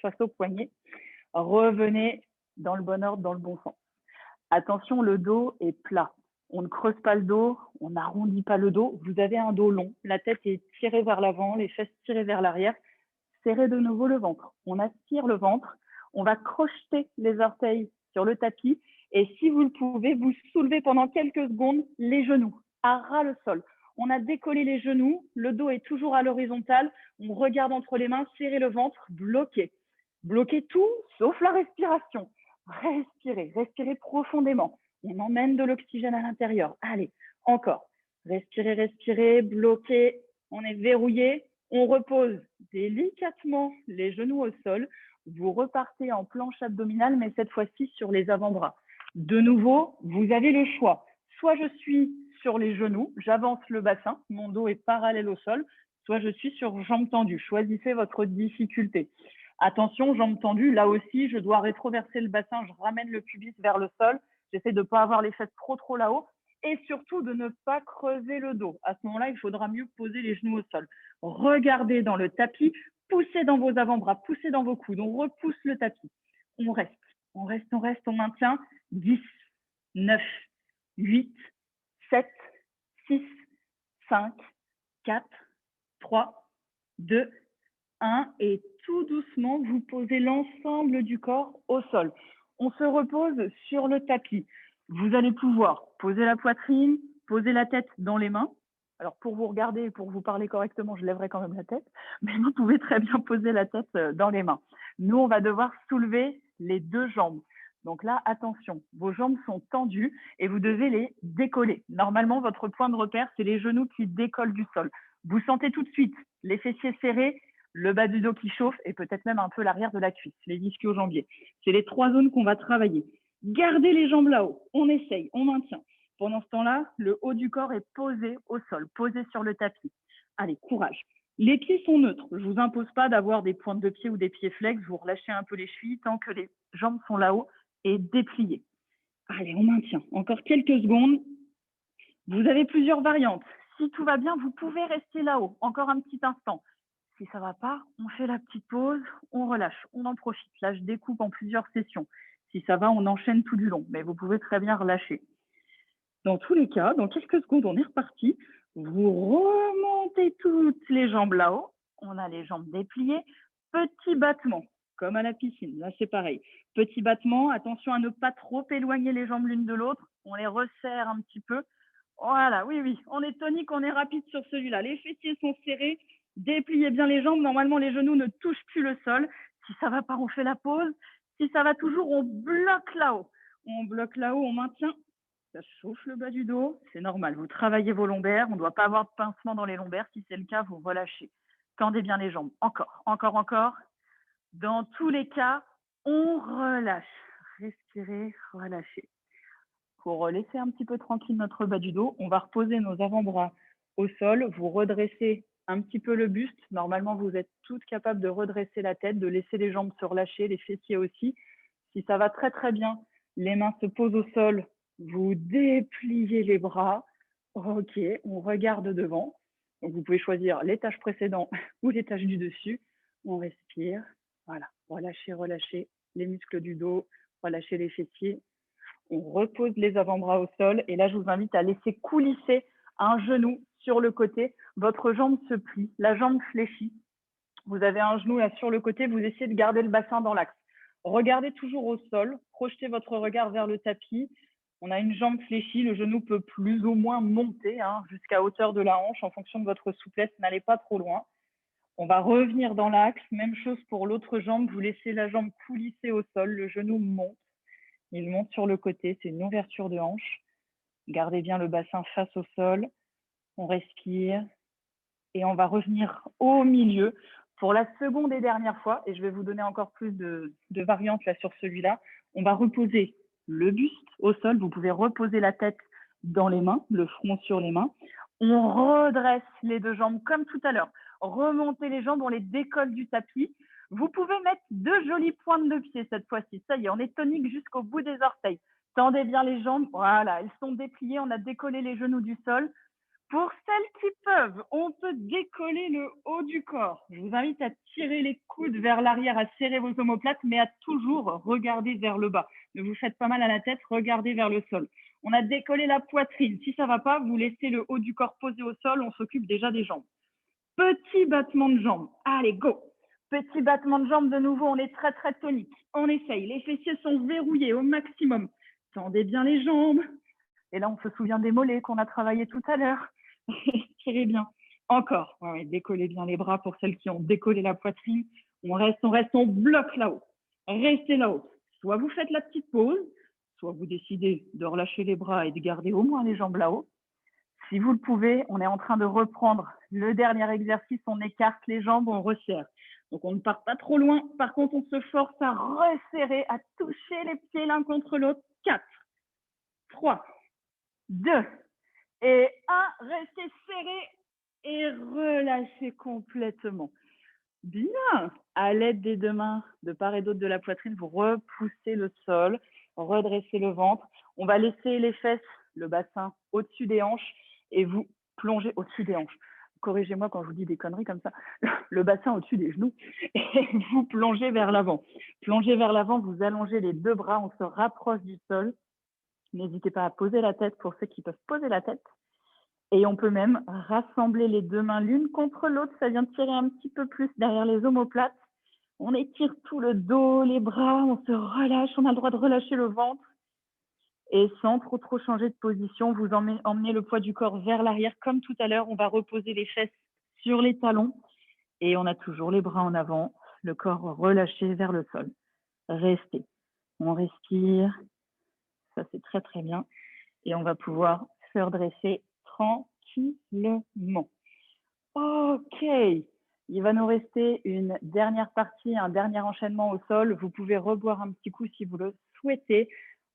face aux poignets. Revenez dans le bon ordre, dans le bon sens. Attention, le dos est plat. On ne creuse pas le dos, on n'arrondit pas le dos. Vous avez un dos long, la tête est tirée vers l'avant, les fesses tirées vers l'arrière. Serrez de nouveau le ventre. On aspire le ventre. On va crocheter les orteils sur le tapis. Et si vous le pouvez, vous soulevez pendant quelques secondes les genoux à ras le sol. On a décollé les genoux, le dos est toujours à l'horizontale, on regarde entre les mains, serrez le ventre, bloquez. Bloquez tout sauf la respiration. Respirez profondément. On emmène de l'oxygène à l'intérieur. Allez, encore. Respirez, bloquez. On est verrouillé. On repose délicatement les genoux au sol. Vous repartez en planche abdominale, mais cette fois-ci sur les avant-bras. De nouveau, vous avez le choix. Soit je suis sur les genoux, j'avance le bassin, mon dos est parallèle au sol, soit je suis sur jambes tendues. Choisissez votre difficulté. Attention, jambes tendues, là aussi, je dois rétroverser le bassin, je ramène le pubis vers le sol. J'essaie de ne pas avoir les fesses trop là-haut et surtout de ne pas creuser le dos. À ce moment-là, il faudra mieux poser les genoux au sol. Regardez dans le tapis, poussez dans vos avant-bras, poussez dans vos coudes, on repousse le tapis. On reste, on maintient. 10, 9, 8, 7, 6, 5, 4, 3, 2, 1 et tout doucement, vous posez l'ensemble du corps au sol. On se repose sur le tapis. Vous allez pouvoir poser la poitrine, poser la tête dans les mains. Alors, pour vous regarder et pour vous parler correctement, je lèverai quand même la tête, mais vous pouvez très bien poser la tête dans les mains. Nous, on va devoir soulever les 2 jambes. Donc là, attention, vos jambes sont tendues et vous devez les décoller. Normalement, votre point de repère, c'est les genoux qui décollent du sol. Vous sentez tout de suite les fessiers serrés, le bas du dos qui chauffe et peut-être même un peu l'arrière de la cuisse, les ischio-jambiers. C'est les 3 zones qu'on va travailler. Gardez les jambes là-haut, on essaye, on maintient. Pendant ce temps-là, le haut du corps est posé au sol, posé sur le tapis. Allez, courage. Les pieds sont neutres. Je ne vous impose pas d'avoir des pointes de pied ou des pieds flex. Vous relâchez un peu les chevilles tant que les jambes sont là-haut et dépliées. Allez, on maintient. Encore quelques secondes. Vous avez plusieurs variantes. Si tout va bien, vous pouvez rester là-haut. Encore un petit instant. Si ça ne va pas, on fait la petite pause, on relâche, on en profite. Là, je découpe en plusieurs sessions. Si ça va, on enchaîne tout du long, mais vous pouvez très bien relâcher. Dans tous les cas, dans quelques secondes, on est reparti. Vous remontez toutes les jambes là-haut. On a les jambes dépliées. Petit battement, comme à la piscine. Là, c'est pareil. Petit battement. Attention à ne pas trop éloigner les jambes l'une de l'autre. On les resserre un petit peu. Voilà, oui, oui. On est tonique, on est rapide sur celui-là. Les fessiers sont serrés. Dépliez bien les jambes. Normalement, les genoux ne touchent plus le sol. Si ça va pas, on fait la pause. Si ça va toujours, on bloque là-haut. On bloque là-haut, on maintient. Ça chauffe le bas du dos, c'est normal. Vous travaillez vos lombaires, on ne doit pas avoir de pincement dans les lombaires. Si c'est le cas, vous relâchez. Tendez bien les jambes. Encore, encore, encore. Dans tous les cas, on relâche. Respirez, relâchez. Pour laisser un petit peu tranquille notre bas du dos, on va reposer nos avant-bras au sol. Vous redressez un petit peu le buste. Normalement, vous êtes toutes capables de redresser la tête, de laisser les jambes se relâcher, les fessiers aussi. Si ça va très très bien, les mains se posent au sol, vous dépliez les bras. Ok, on regarde devant. Donc vous pouvez choisir l'étage précédent ou l'étage du dessus. On respire. Voilà, relâchez, relâchez les muscles du dos, relâchez les fessiers. On repose les avant-bras au sol. Et là, je vous invite à laisser coulisser un genou sur le côté. Votre jambe se plie, la jambe fléchit. Vous avez un genou là sur le côté, vous essayez de garder le bassin dans l'axe. Regardez toujours au sol, projetez votre regard vers le tapis. On a une jambe fléchie, le genou peut plus ou moins monter jusqu'à hauteur de la hanche en fonction de votre souplesse, n'allez pas trop loin. On va revenir dans l'axe, même chose pour l'autre jambe, vous laissez la jambe coulisser au sol, le genou monte, il monte sur le côté, c'est une ouverture de hanche. Gardez bien le bassin face au sol, on respire et on va revenir au milieu. Pour la seconde et dernière fois, et je vais vous donner encore plus de variantes là sur celui-là, on va reposer le buste au sol. Vous pouvez reposer la tête dans les mains, le front sur les mains. On redresse les deux jambes comme tout à l'heure. Remontez les jambes, on les décolle du tapis. Vous pouvez mettre deux jolies pointes de pied cette fois-ci. Ça y est, on est tonique jusqu'au bout des orteils. Tendez bien les jambes. Voilà, elles sont dépliées. On a décollé les genoux du sol. Pour celles qui peuvent, on peut décoller le haut du corps. Je vous invite à tirer les coudes vers l'arrière, à serrer vos omoplates, mais à toujours regarder vers le bas. Ne vous faites pas mal à la tête, regardez vers le sol. On a décollé la poitrine. Si ça ne va pas, vous laissez le haut du corps posé au sol, on s'occupe déjà des jambes. Petit battement de jambes. Allez, go! Petit battement de jambes, de nouveau, on est très, très tonique. On essaye. Les fessiers sont verrouillés au maximum. Tendez bien les jambes. Et là, on se souvient des mollets qu'on a travaillé tout à l'heure. Tirez bien. Encore. Ouais, décollez bien les bras pour celles qui ont décollé la poitrine. On reste, on bloque là-haut. Restez là-haut. Soit vous faites la petite pause, soit vous décidez de relâcher les bras et de garder au moins les jambes là-haut. Si vous le pouvez, on est en train de reprendre le dernier exercice. On écarte les jambes, on resserre. Donc, on ne part pas trop loin. Par contre, on se force à resserrer, à toucher les pieds l'un contre l'autre. 4, 3, 2, et 1, restez serré et relâchez complètement. Bien. À l'aide des deux mains de part et d'autre de la poitrine, vous repoussez le sol, redressez le ventre. On va laisser les fesses, le bassin au-dessus des hanches et vous plongez au-dessus des hanches. Corrigez-moi quand je vous dis des conneries comme ça. Le bassin au-dessus des genoux et vous plongez vers l'avant. Plongez vers l'avant, vous allongez les deux bras, on se rapproche du sol. N'hésitez pas à poser la tête pour ceux qui peuvent poser la tête. Et on peut même rassembler les deux mains l'une contre l'autre. Ça vient tirer un petit peu plus derrière les omoplates. On étire tout le dos, les bras, on se relâche. On a le droit de relâcher le ventre. Et sans trop changer de position, vous emmenez le poids du corps vers l'arrière. Comme tout à l'heure, on va reposer les fesses sur les talons. Et on a toujours les bras en avant, le corps relâché vers le sol. Restez. On respire. Ça, c'est très, très bien. Et on va pouvoir se redresser tranquillement. Ok, il va nous rester une dernière partie, un dernier enchaînement au sol. Vous pouvez reboire un petit coup si vous le souhaitez.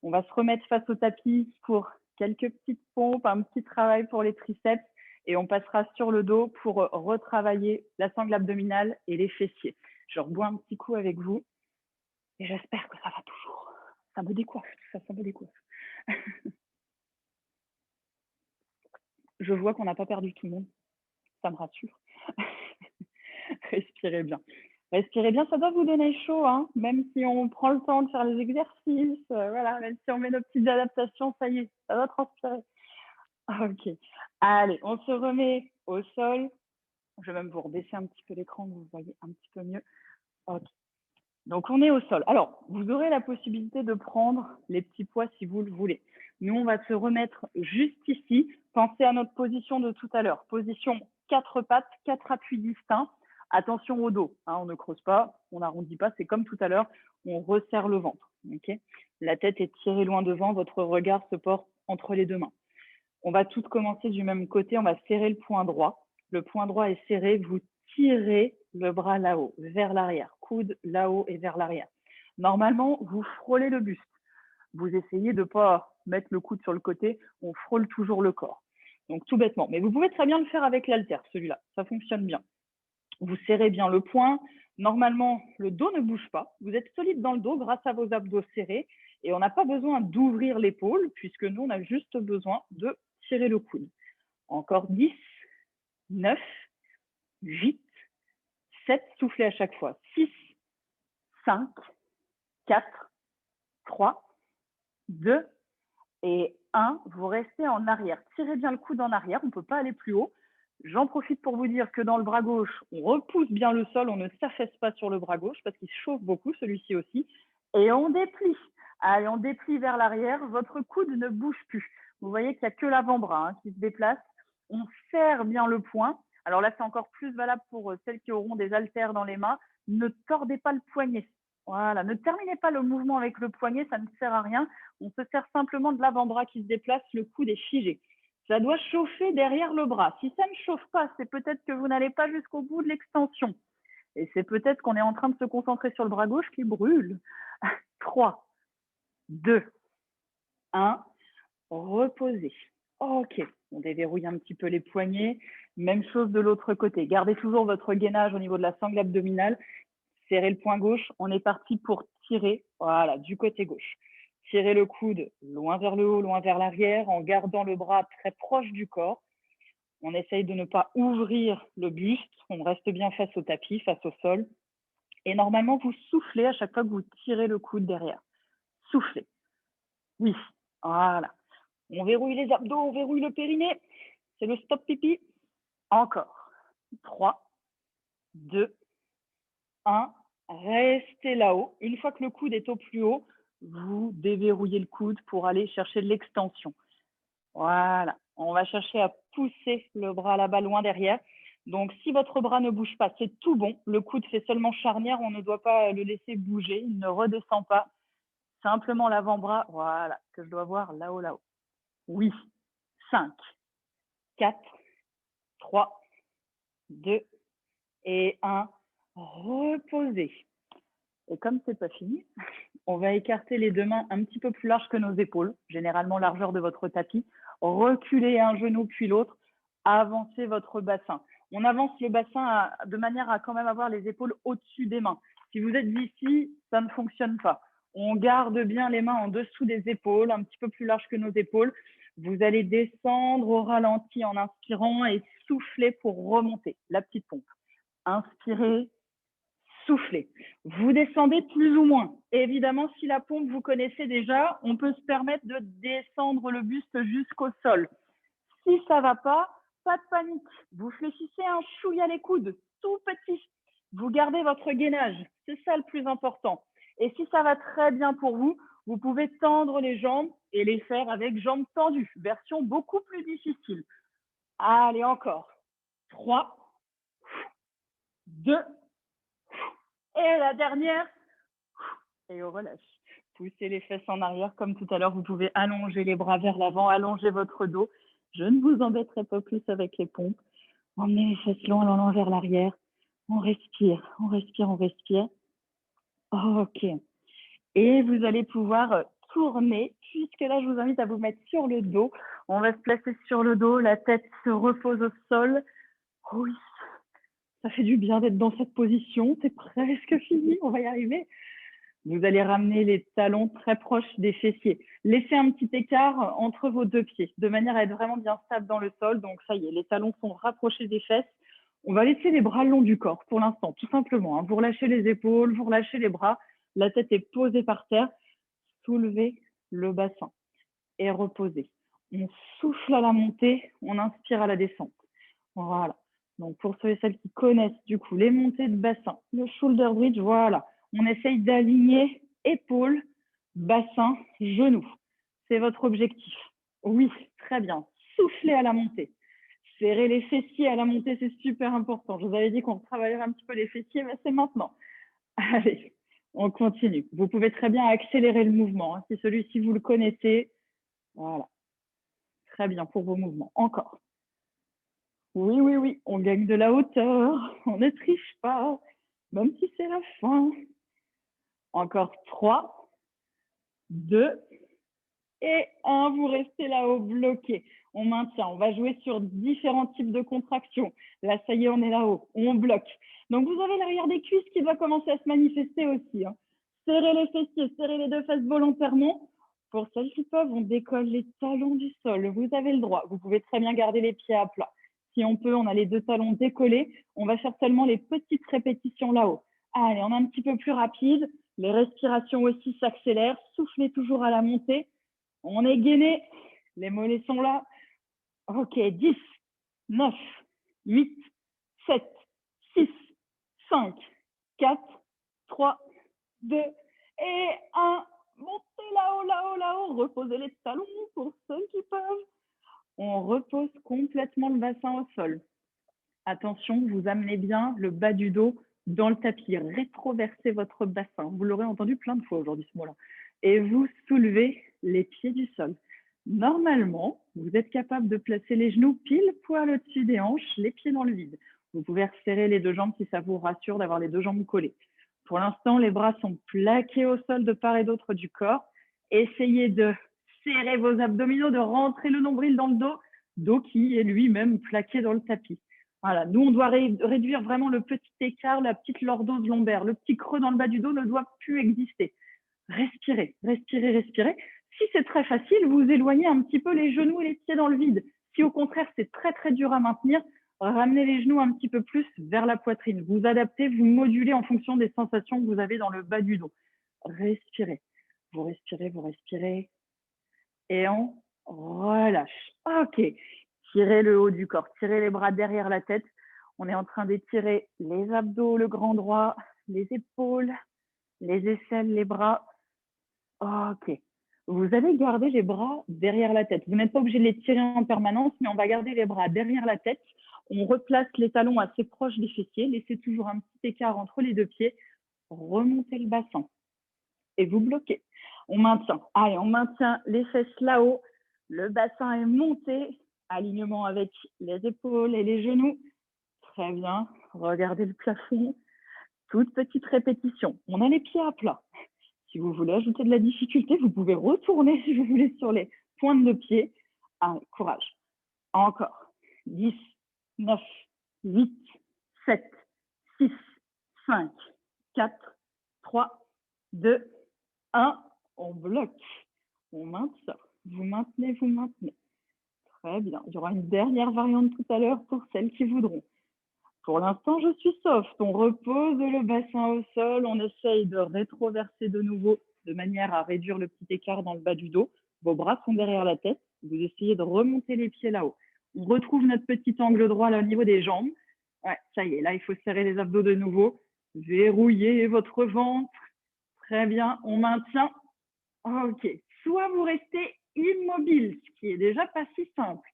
On va se remettre face au tapis pour quelques petites pompes, un petit travail pour les triceps et on passera sur le dos pour retravailler la sangle abdominale et les fessiers. Je rebois un petit coup avec vous et j'espère que ça va toujours. Ça me décoiffe, tout ça, ça me décoiffe. Je vois qu'on n'a pas perdu tout le monde. Ça me rassure. Respirez bien. Respirez bien, ça doit vous donner chaud, hein, même si on prend le temps de faire les exercices, voilà, même si on met nos petites adaptations, ça y est, ça doit transpirer. OK. Allez, on se remet au sol. Je vais même vous rebaisser un petit peu l'écran, que vous voyez un petit peu mieux. OK. Donc, on est au sol. Alors, vous aurez la possibilité de prendre les petits poids si vous le voulez. Nous, on va se remettre juste ici. Pensez à notre position de tout à l'heure. Position 4 pattes, 4 appuis distincts. Attention au dos, hein, on ne creuse pas, on n'arrondit pas, c'est comme tout à l'heure, on resserre le ventre. Okay, la tête est tirée loin devant, votre regard se porte entre les deux mains. On va toutes commencer du même côté, on va serrer le poing droit. Le poing droit est serré, vous tirez le bras là-haut, vers l'arrière, coude là-haut et vers l'arrière. Normalement, vous frôlez le buste. Vous essayez de ne pas mettre le coude sur le côté, on frôle toujours le corps. Donc tout bêtement, mais vous pouvez très bien le faire avec l'haltère, celui-là, ça fonctionne bien. Vous serrez bien le poing. Normalement, le dos ne bouge pas. Vous êtes solide dans le dos grâce à vos abdos serrés et on n'a pas besoin d'ouvrir l'épaule puisque nous, on a juste besoin de tirer le coude. Encore 10, 9, 8, 7, soufflez à chaque fois. 6, 5, 4, 3, 2 et 1. Vous restez en arrière. Tirez bien le coude en arrière, on ne peut pas aller plus haut. J'en profite pour vous dire que dans le bras gauche, on repousse bien le sol, on ne s'affaisse pas sur le bras gauche parce qu'il chauffe beaucoup, celui-ci aussi. Et on déplie. Allez, on déplie vers l'arrière, votre coude ne bouge plus. Vous voyez qu'il n'y a que l'avant-bras qui se déplace. On serre bien le poing. Alors là, c'est encore plus valable pour celles qui auront des haltères dans les mains. Ne tordez pas le poignet. Voilà, ne terminez pas le mouvement avec le poignet, ça ne sert à rien. On se sert simplement de l'avant-bras qui se déplace, le coude est figé. Ça doit chauffer derrière le bras. Si ça ne chauffe pas, c'est peut-être que vous n'allez pas jusqu'au bout de l'extension. Et c'est peut-être qu'on est en train de se concentrer sur le bras gauche qui brûle. 3, 2, 1, reposez. OK, on déverrouille un petit peu les poignets. Même chose de l'autre côté. Gardez toujours votre gainage au niveau de la sangle abdominale. Serrez le poing gauche. On est parti pour tirer, voilà, du côté gauche. Tirez le coude loin vers le haut, loin vers l'arrière, en gardant le bras très proche du corps. On essaye de ne pas ouvrir le buste. On reste bien face au tapis, face au sol. Et normalement, vous soufflez à chaque fois que vous tirez le coude derrière. Soufflez. Oui, voilà. On verrouille les abdos, on verrouille le périnée. C'est le stop pipi. Encore. 3, 2, 1. Restez là-haut. Une fois que le coude est au plus haut, vous déverrouillez le coude pour aller chercher de l'extension. Voilà. On va chercher à pousser le bras là-bas loin derrière. Donc, si votre bras ne bouge pas, c'est tout bon. Le coude fait seulement charnière. On ne doit pas le laisser bouger. Il ne redescend pas. Simplement l'avant-bras, voilà, que je dois voir là-haut, là-haut. Oui. 5, 4, 3, 2 et 1. Reposez. Et comme c'est pas fini, on va écarter les deux mains un petit peu plus larges que nos épaules, généralement largeur de votre tapis. Reculez un genou puis l'autre. Avancez votre bassin. On avance le bassin de manière à quand même avoir les épaules au-dessus des mains. Si vous êtes ici, ça ne fonctionne pas. On garde bien les mains en dessous des épaules, un petit peu plus larges que nos épaules. Vous allez descendre au ralenti en inspirant et souffler pour remonter. La petite pompe. Inspirez, soufflez. Vous descendez plus ou moins. Et évidemment, si la pompe, vous connaissez déjà, on peut se permettre de descendre le buste jusqu'au sol. Si ça ne va pas de panique. Vous fléchissez un chouïa les coudes, tout petit. Vous gardez votre gainage. C'est ça le plus important. Et si ça va très bien pour vous, vous pouvez tendre les jambes et les faire avec jambes tendues. Version beaucoup plus difficile. Allez, encore. 3, 2, et la dernière. Et on relâche. Poussez les fesses en arrière comme tout à l'heure. Vous pouvez allonger les bras vers l'avant, allonger votre dos. Je ne vous embêterai pas plus avec les pompes. Emmenez les fesses loin vers l'arrière. On respire, on respire, on respire. OK. Et vous allez pouvoir tourner, puisque là, je vous invite à vous mettre sur le dos. On va se placer sur le dos, la tête se repose au sol. Oui, ça fait du bien d'être dans cette position. C'est presque fini, on va y arriver. Vous allez ramener les talons très proches des fessiers. Laissez un petit écart entre vos deux pieds, de manière à être vraiment bien stable dans le sol. Donc, ça y est, les talons sont rapprochés des fesses. On va laisser les bras le long du corps pour l'instant, tout simplement. Vous relâchez les épaules, vous relâchez les bras. La tête est posée par terre. Soulevez le bassin et reposez. On souffle à la montée, on inspire à la descente. Voilà. Donc, pour ceux et celles qui connaissent du coup les montées de bassin, le shoulder bridge, voilà. On essaye d'aligner épaules, bassin, genoux. C'est votre objectif. Oui, très bien. Soufflez à la montée. Serrez les fessiers à la montée, c'est super important. Je vous avais dit qu'on travaillerait un petit peu les fessiers, mais c'est maintenant. Allez, on continue. Vous pouvez très bien accélérer le mouvement. Si celui-ci, vous le connaissez, voilà. Très bien pour vos mouvements. Encore. Oui, oui, oui, on gagne de la hauteur. On ne triche pas, même si c'est la fin. Encore 3, 2 et 1. Vous restez là-haut bloqué. On maintient. On va jouer sur différents types de contractions. Là, ça y est, on est là-haut. On bloque. Donc, vous avez l'arrière des cuisses qui va commencer à se manifester aussi. Serrez les fessiers, serrez les deux fesses volontairement. Pour celles qui peuvent, on décolle les talons du sol. Vous avez le droit. Vous pouvez très bien garder les pieds à plat. Si on peut, on a les deux talons décollés. On va faire seulement les petites répétitions là-haut. Allez, on est un petit peu plus rapide. Les respirations aussi s'accélèrent. Soufflez toujours à la montée. On est gainé. Les mollets sont là. Ok, 10, 9, 8, 7, 6, 5, 4, 3, 2 et 1. Montez là-haut, là-haut, là-haut. Reposez les talons pour ceux qui peuvent. On repose complètement le bassin au sol. Attention, vous amenez bien le bas du dos dans le tapis. Rétroversez votre bassin. Vous l'aurez entendu plein de fois aujourd'hui, ce mot-là. Et vous soulevez les pieds du sol. Normalement, vous êtes capable de placer les genoux pile poil au-dessus des hanches, les pieds dans le vide. Vous pouvez resserrer les deux jambes si ça vous rassure d'avoir les deux jambes collées. Pour l'instant, les bras sont plaqués au sol de part et d'autre du corps. Essayez de serrer vos abdominaux, de rentrer le nombril dans le dos qui est lui-même plaqué dans le tapis. Voilà, nous, on doit réduire vraiment le petit écart, la petite lordose lombaire. Le petit creux dans le bas du dos ne doit plus exister. Respirez, respirez, respirez. Si c'est très facile, vous éloignez un petit peu les genoux et les pieds dans le vide. Si au contraire, c'est très, très dur à maintenir, ramenez les genoux un petit peu plus vers la poitrine. Vous adaptez, vous modulez en fonction des sensations que vous avez dans le bas du dos. Respirez. Vous respirez, vous respirez. Et on relâche. Ok. Tirez le haut du corps, tirez les bras derrière la tête. On est en train d'étirer les abdos, le grand droit, les épaules, les aisselles, les bras. Ok. Vous allez garder les bras derrière la tête. Vous n'êtes pas obligé de les tirer en permanence, mais on va garder les bras derrière la tête. On replace les talons assez proches des fessiers. Laissez toujours un petit écart entre les deux pieds. Remontez le bassin. Et vous bloquez. On maintient. Allez, on maintient les fesses là-haut. Le bassin est monté. Alignement avec les épaules et les genoux. Très bien. Regardez le plafond. Toute petite répétition. On a les pieds à plat. Si vous voulez ajouter de la difficulté, vous pouvez retourner, si vous voulez, sur les pointes de pied. Allez, courage. Encore. 10, 9, 8, 7, 6, 5, 4, 3, 2, 1. On bloque. On maintient. Vous maintenez, vous maintenez. Très bien. Il y aura une dernière variante tout à l'heure pour celles qui voudront. Pour l'instant, je suis soft. On repose le bassin au sol. On essaye de rétroverser de nouveau de manière à réduire le petit écart dans le bas du dos. Vos bras sont derrière la tête. Vous essayez de remonter les pieds là-haut. On retrouve notre petit angle droit là, au niveau des jambes. Ouais, ça y est. Là, il faut serrer les abdos de nouveau. Verrouillez votre ventre. Très bien. On maintient. Ok. Soit vous restez immobile, ce qui est déjà pas si simple.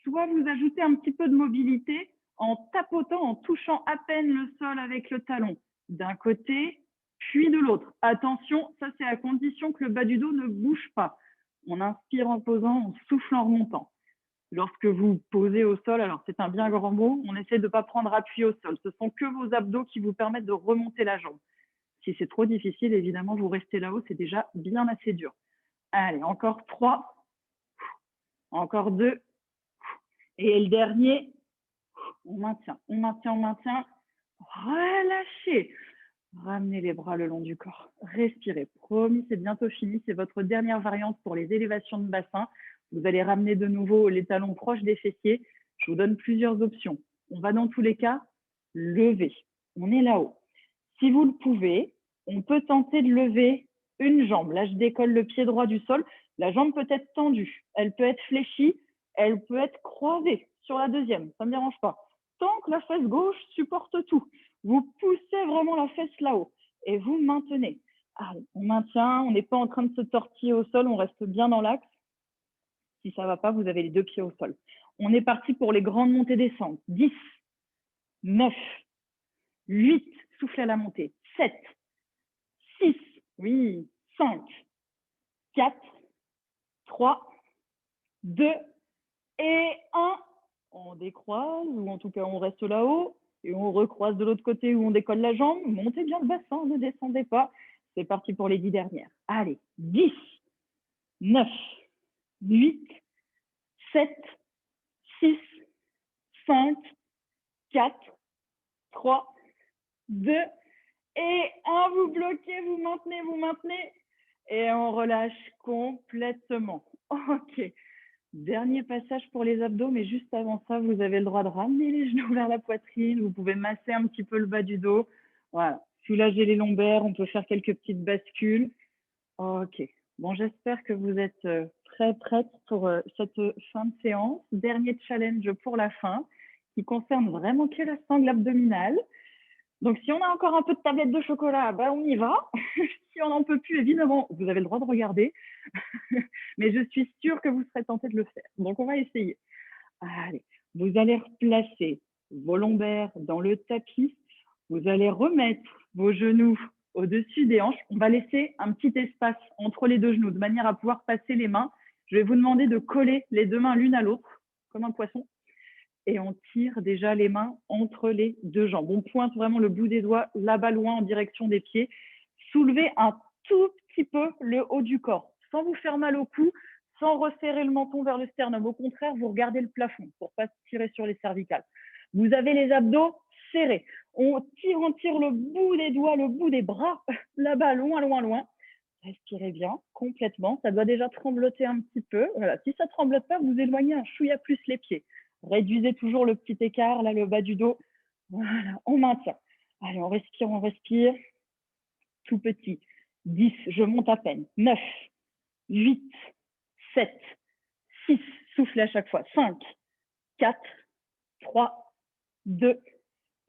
Soit vous ajoutez un petit peu de mobilité en tapotant, en touchant à peine le sol avec le talon, d'un côté, puis de l'autre. Attention, ça c'est à condition que le bas du dos ne bouge pas. On inspire en posant, on souffle en remontant. Lorsque vous posez au sol, alors c'est un bien grand mot, on essaie de ne pas prendre appui au sol. Ce sont que vos abdos qui vous permettent de remonter la jambe. Si c'est trop difficile, évidemment, vous restez là-haut, c'est déjà bien assez dur. Allez, encore 3, encore 2, et le dernier, on maintient, on maintient, on maintient. Relâchez. Ramenez les bras le long du corps. Respirez. Promis, c'est bientôt fini. C'est votre dernière variante pour les élévations de bassin. Vous allez ramener de nouveau les talons proches des fessiers. Je vous donne plusieurs options. On va dans tous les cas lever. On est là-haut. Si vous le pouvez, on peut tenter de lever une jambe. Là, je décolle le pied droit du sol. La jambe peut être tendue, elle peut être fléchie, elle peut être croisée sur la deuxième, ça ne me dérange pas. Tant que la fesse gauche supporte tout, vous poussez vraiment la fesse là-haut et vous maintenez. Allez, on maintient, on n'est pas en train de se tortiller au sol, on reste bien dans l'axe. Si ça ne va pas, vous avez les deux pieds au sol. On est parti pour les grandes montées-descentes. 10, 9, 8, soufflez à la montée. 7, 6, oui, 5, 4, 3, 2 et 1. On décroise, ou en tout cas on reste là-haut, et on recroise de l'autre côté où on décolle la jambe. Montez bien le bassin, ne descendez pas. C'est parti pour les 10 dernières. Allez, 10, 9, 8, 7, 6, 5, 4, 3, 2 et 1. Vous bloquez, vous maintenez. Et on relâche complètement. OK. Dernier passage pour les abdos, mais juste avant ça, vous avez le droit de ramener les genoux vers la poitrine. Vous pouvez masser un petit peu le bas du dos. Voilà. Soulager les lombaires. On peut faire quelques petites bascules. OK. Bon, j'espère que vous êtes prête pour cette fin de séance. Dernier challenge pour la fin, qui concerne vraiment que la sangle abdominale. Donc, si on a encore un peu de tablette de chocolat, ben on y va. Si on n'en peut plus, évidemment, vous avez le droit de regarder. Mais je suis sûre que vous serez tenté de le faire. Donc, on va essayer. Allez, vous allez replacer vos lombaires dans le tapis. Vous allez remettre vos genoux au-dessus des hanches. On va laisser un petit espace entre les deux genoux de manière à pouvoir passer les mains. Je vais vous demander de coller les deux mains l'une à l'autre, comme un poisson. Et on tire déjà les mains entre les deux jambes. On pointe vraiment le bout des doigts là-bas loin en direction des pieds. Soulevez un tout petit peu le haut du corps, sans vous faire mal au cou, sans resserrer le menton vers le sternum. Au contraire, vous regardez le plafond pour ne pas tirer sur les cervicales. Vous avez les abdos serrés. On tire le bout des doigts, le bout des bras, là-bas, loin. Respirez bien, complètement. Ça doit déjà trembloter un petit peu. Voilà. Si ça ne tremblote pas, vous éloignez un chouïa plus les pieds. Réduisez toujours le petit écart, là, le bas du dos. Voilà, on maintient. Allez, on respire. Tout petit. 10, je monte à peine. 9, 8, 7, 6, soufflez à chaque fois. 5, 4, 3, 2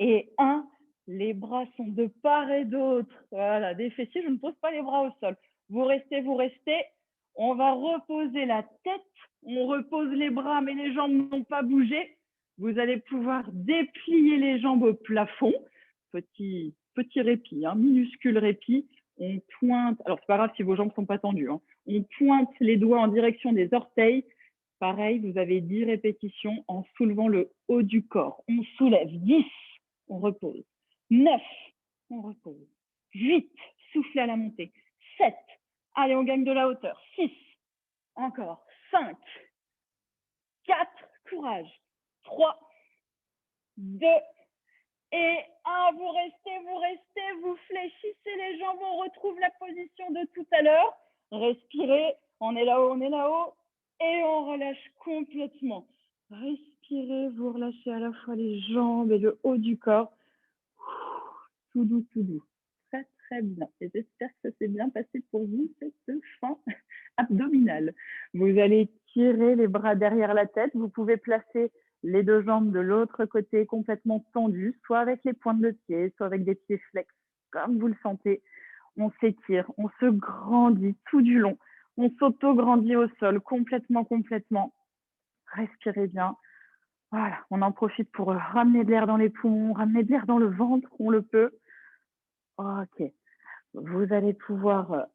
et 1. Les bras sont de part et d'autre. Voilà, des fessiers, je ne pose pas les bras au sol. Vous restez. On va reposer la tête. On repose les bras, mais les jambes n'ont pas bougé. Vous allez pouvoir déplier les jambes au plafond. Petit répit, minuscule répit. On pointe, alors c'est pas grave si vos jambes ne sont pas tendues. On pointe les doigts en direction des orteils. Pareil, vous avez 10 répétitions en soulevant le haut du corps. On soulève. 10, on repose. 9, on repose. 8, soufflez à la montée. 7, allez, on gagne de la hauteur. 6, encore. 5, 4, courage. 3, 2 et 1. Vous restez, vous fléchissez les jambes, on retrouve la position de tout à l'heure. Respirez, on est là-haut. Et on relâche complètement. Respirez, vous relâchez à la fois les jambes et le haut du corps. Tout doux. Très bien. Et j'espère que ça s'est bien passé pour vous, cette fin abdominale. Vous allez tirer les bras derrière la tête. Vous pouvez placer les deux jambes de l'autre côté complètement tendues, soit avec les pointes de pied, soit avec des pieds flex, comme vous le sentez. On s'étire, on se grandit tout du long. On s'auto-grandit au sol complètement. Respirez bien. Voilà, on en profite pour ramener de l'air dans les poumons, ramener de l'air dans le ventre, on le peut. OK. Vous allez pouvoir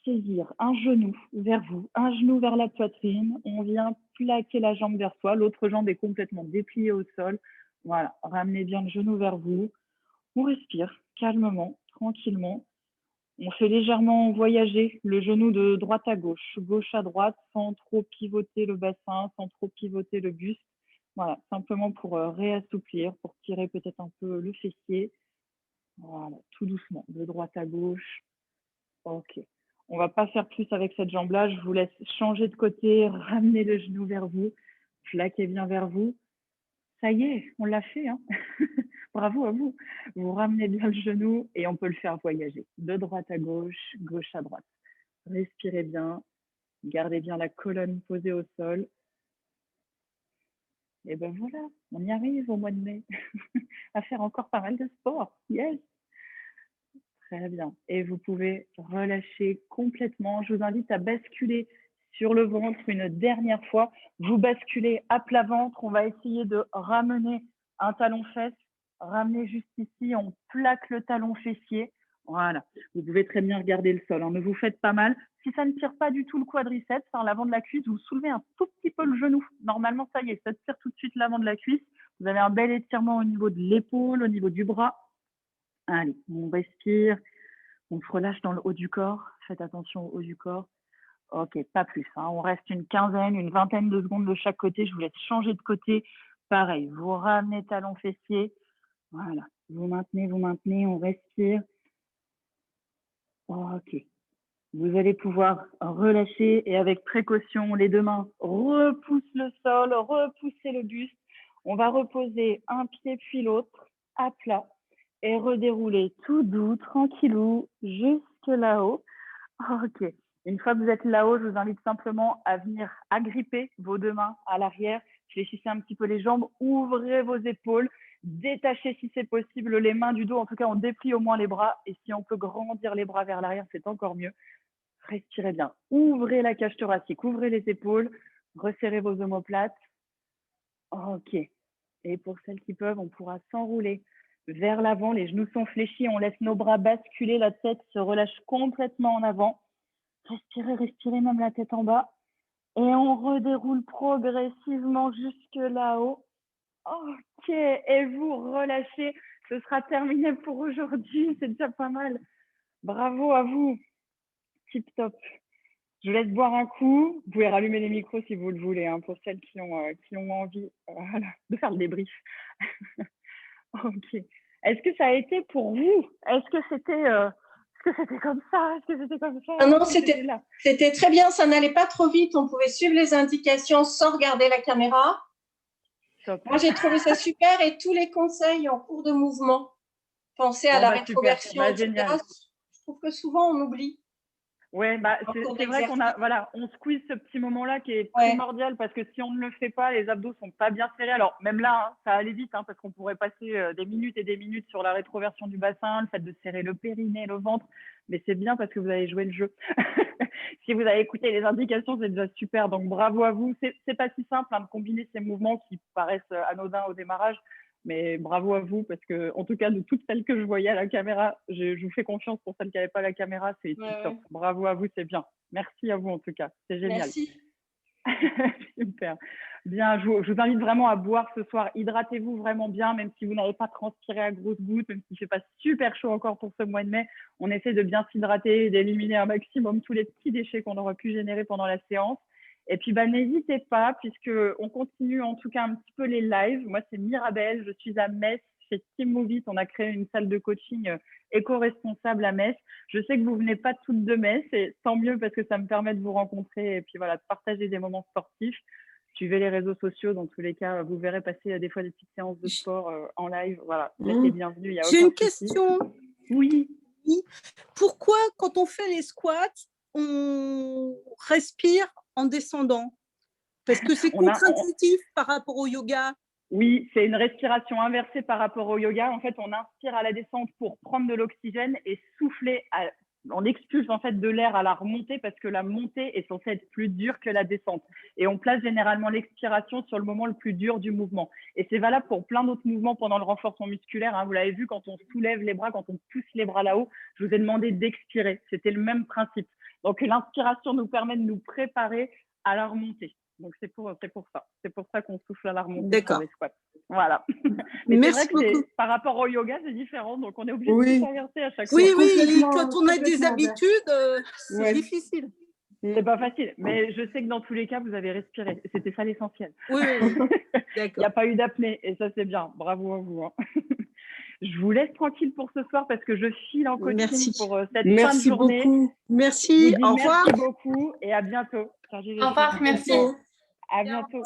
saisir un genou vers vous, un genou vers la poitrine. On vient plaquer la jambe vers soi. L'autre jambe est complètement dépliée au sol. Voilà, ramenez bien le genou vers vous. On respire calmement, tranquillement. On fait légèrement voyager le genou de droite à gauche à droite, sans trop pivoter le bassin, sans trop pivoter le buste. Voilà, simplement pour réassouplir, pour tirer peut-être un peu le fessier. Voilà, tout doucement, de droite à gauche. OK. On ne va pas faire plus avec cette jambe-là. Je vous laisse changer de côté, ramener le genou vers vous, plaquez bien vers vous. Ça y est, on l'a fait. Bravo à vous. Vous ramenez bien le genou et on peut le faire voyager de droite à gauche à droite. Respirez bien. Gardez bien la colonne posée au sol. Et ben voilà, on y arrive au mois de mai à faire encore pas mal de sport. Yes! Très bien. Et vous pouvez relâcher complètement. Je vous invite à basculer sur le ventre une dernière fois. Vous basculez à plat ventre. On va essayer de ramener un talon-fesse. Ramener juste ici. On plaque le talon fessier. Voilà. Vous pouvez très bien regarder le sol. Hein. Ne vous faites pas mal. Si ça ne tire pas du tout le quadriceps, hein, l'avant de la cuisse, vous soulevez un tout petit peu le genou. Normalement, ça y est, ça tire tout de suite l'avant de la cuisse. Vous avez un bel étirement au niveau de l'épaule, au niveau du bras. Allez, on respire. On se relâche dans le haut du corps. Faites attention au haut du corps. Ok, pas plus. Hein. On reste une quinzaine, une vingtaine de secondes de chaque côté. Je vous laisse changer de côté. Pareil, vous ramenez talon fessier. Voilà. Vous maintenez, on respire. Ok. Vous allez pouvoir relâcher et avec précaution, les deux mains repoussent le sol, repoussez le buste. On va reposer un pied puis l'autre à plat et redérouler tout doux, tranquillou, jusque là-haut. Ok. Une fois que vous êtes là-haut, je vous invite simplement à venir agripper vos deux mains à l'arrière. Fléchissez un petit peu les jambes, ouvrez vos épaules, détachez si c'est possible les mains du dos. En tout cas, on déplie au moins les bras. Et si on peut grandir les bras vers l'arrière, c'est encore mieux. Respirez bien. Ouvrez la cage thoracique, ouvrez les épaules, resserrez vos omoplates. Ok. Et pour celles qui peuvent, on pourra s'enrouler vers l'avant. Les genoux sont fléchis. On laisse nos bras basculer. La tête se relâche complètement en avant. Respirez, respirez même la tête en bas. Et on redéroule progressivement jusque là-haut. Ok. Et vous relâchez. Ce sera terminé pour aujourd'hui. C'est déjà pas mal. Bravo à vous. Tip top. Je vous laisse boire un coup. Vous pouvez rallumer les micros si vous le voulez, hein, pour celles qui ont envie voilà, de faire le débrief. Ok. Est-ce que ça a été pour vous? Est-ce que c'était comme ça? Est-ce que c'était comme ça? Ah non, c'était très bien. Ça n'allait pas trop vite. On pouvait suivre les indications sans regarder la caméra. Top. Moi, j'ai trouvé ça super et tous les conseils en cours de mouvement. Pensez à la rétroversion, etc. Génial. Je trouve que souvent, on oublie. Ouais, c'est vrai on squeeze ce petit moment-là qui est primordial parce que si on ne le fait pas, les abdos sont pas bien serrés. Alors même là, hein, ça allait vite hein, parce qu'on pourrait passer des minutes et des minutes sur la rétroversion du bassin, le fait de serrer le périnée, le ventre, mais c'est bien parce que vous avez joué le jeu. Si vous avez écouté les indications, c'est déjà super. Donc bravo à vous. C'est pas si simple hein, de combiner ces mouvements qui paraissent anodins au démarrage. Mais bravo à vous, parce que, en tout cas, de toutes celles que je voyais à la caméra, je vous fais confiance pour celles qui n'avaient pas la caméra, c'est top. Bravo à vous, c'est bien. Merci à vous, en tout cas. C'est génial. Merci. Super. Bien, je vous invite vraiment à boire ce soir. Hydratez-vous vraiment bien, même si vous n'avez pas transpiré à grosses gouttes, même s'il ne fait pas super chaud encore pour ce mois de mai. On essaie de bien s'hydrater et d'éliminer un maximum tous les petits déchets qu'on aura pu générer pendant la séance. Et puis, n'hésitez pas, puisqu'on continue en tout cas un petit peu les lives. Moi, c'est Mirabelle, je suis à Metz, chez Team Movit. On a créé une salle de coaching éco-responsable à Metz. Je sais que vous venez pas toutes de Metz, et tant mieux parce que ça me permet de vous rencontrer et puis voilà, de partager des moments sportifs. Suivez les réseaux sociaux, dans tous les cas, vous verrez passer des fois des petites séances de sport en live. Voilà, vous êtes les bienvenus. J'ai une question. Oui. Pourquoi, quand on fait les squats, on respire en descendant? Parce que c'est contre-intuitif par rapport au yoga. Oui, c'est une respiration inversée par rapport au yoga. En fait, on inspire à la descente pour prendre de l'oxygène et souffler. On expulse en fait de l'air à la remontée parce que la montée est censée être plus dure que la descente. Et on place généralement l'expiration sur le moment le plus dur du mouvement. Et c'est valable pour plein d'autres mouvements pendant le renforcement musculaire. Hein. Vous l'avez vu quand on soulève les bras, quand on pousse les bras là-haut. Je vous ai demandé d'expirer. C'était le même principe. Donc, l'inspiration nous permet de nous préparer à la remontée. Donc, c'est pour ça. C'est pour ça qu'on souffle à la remontée sur les squats. Voilà. Mais merci beaucoup. Par rapport au yoga, c'est différent. Donc, on est obligé de s'inverser à chaque fois. Oui. Quand on a des habitudes, c'est difficile. C'est pas facile. Mais je sais que dans tous les cas, vous avez respiré. C'était ça l'essentiel. Oui. Il n'y a pas eu d'apnée. Et ça, c'est bien. Bravo à vous. Hein. Je vous laisse tranquille pour ce soir parce que je file en coaching pour cette fin de journée. Beaucoup. Merci. Au revoir. Merci beaucoup et à bientôt. Au revoir, merci. À bientôt.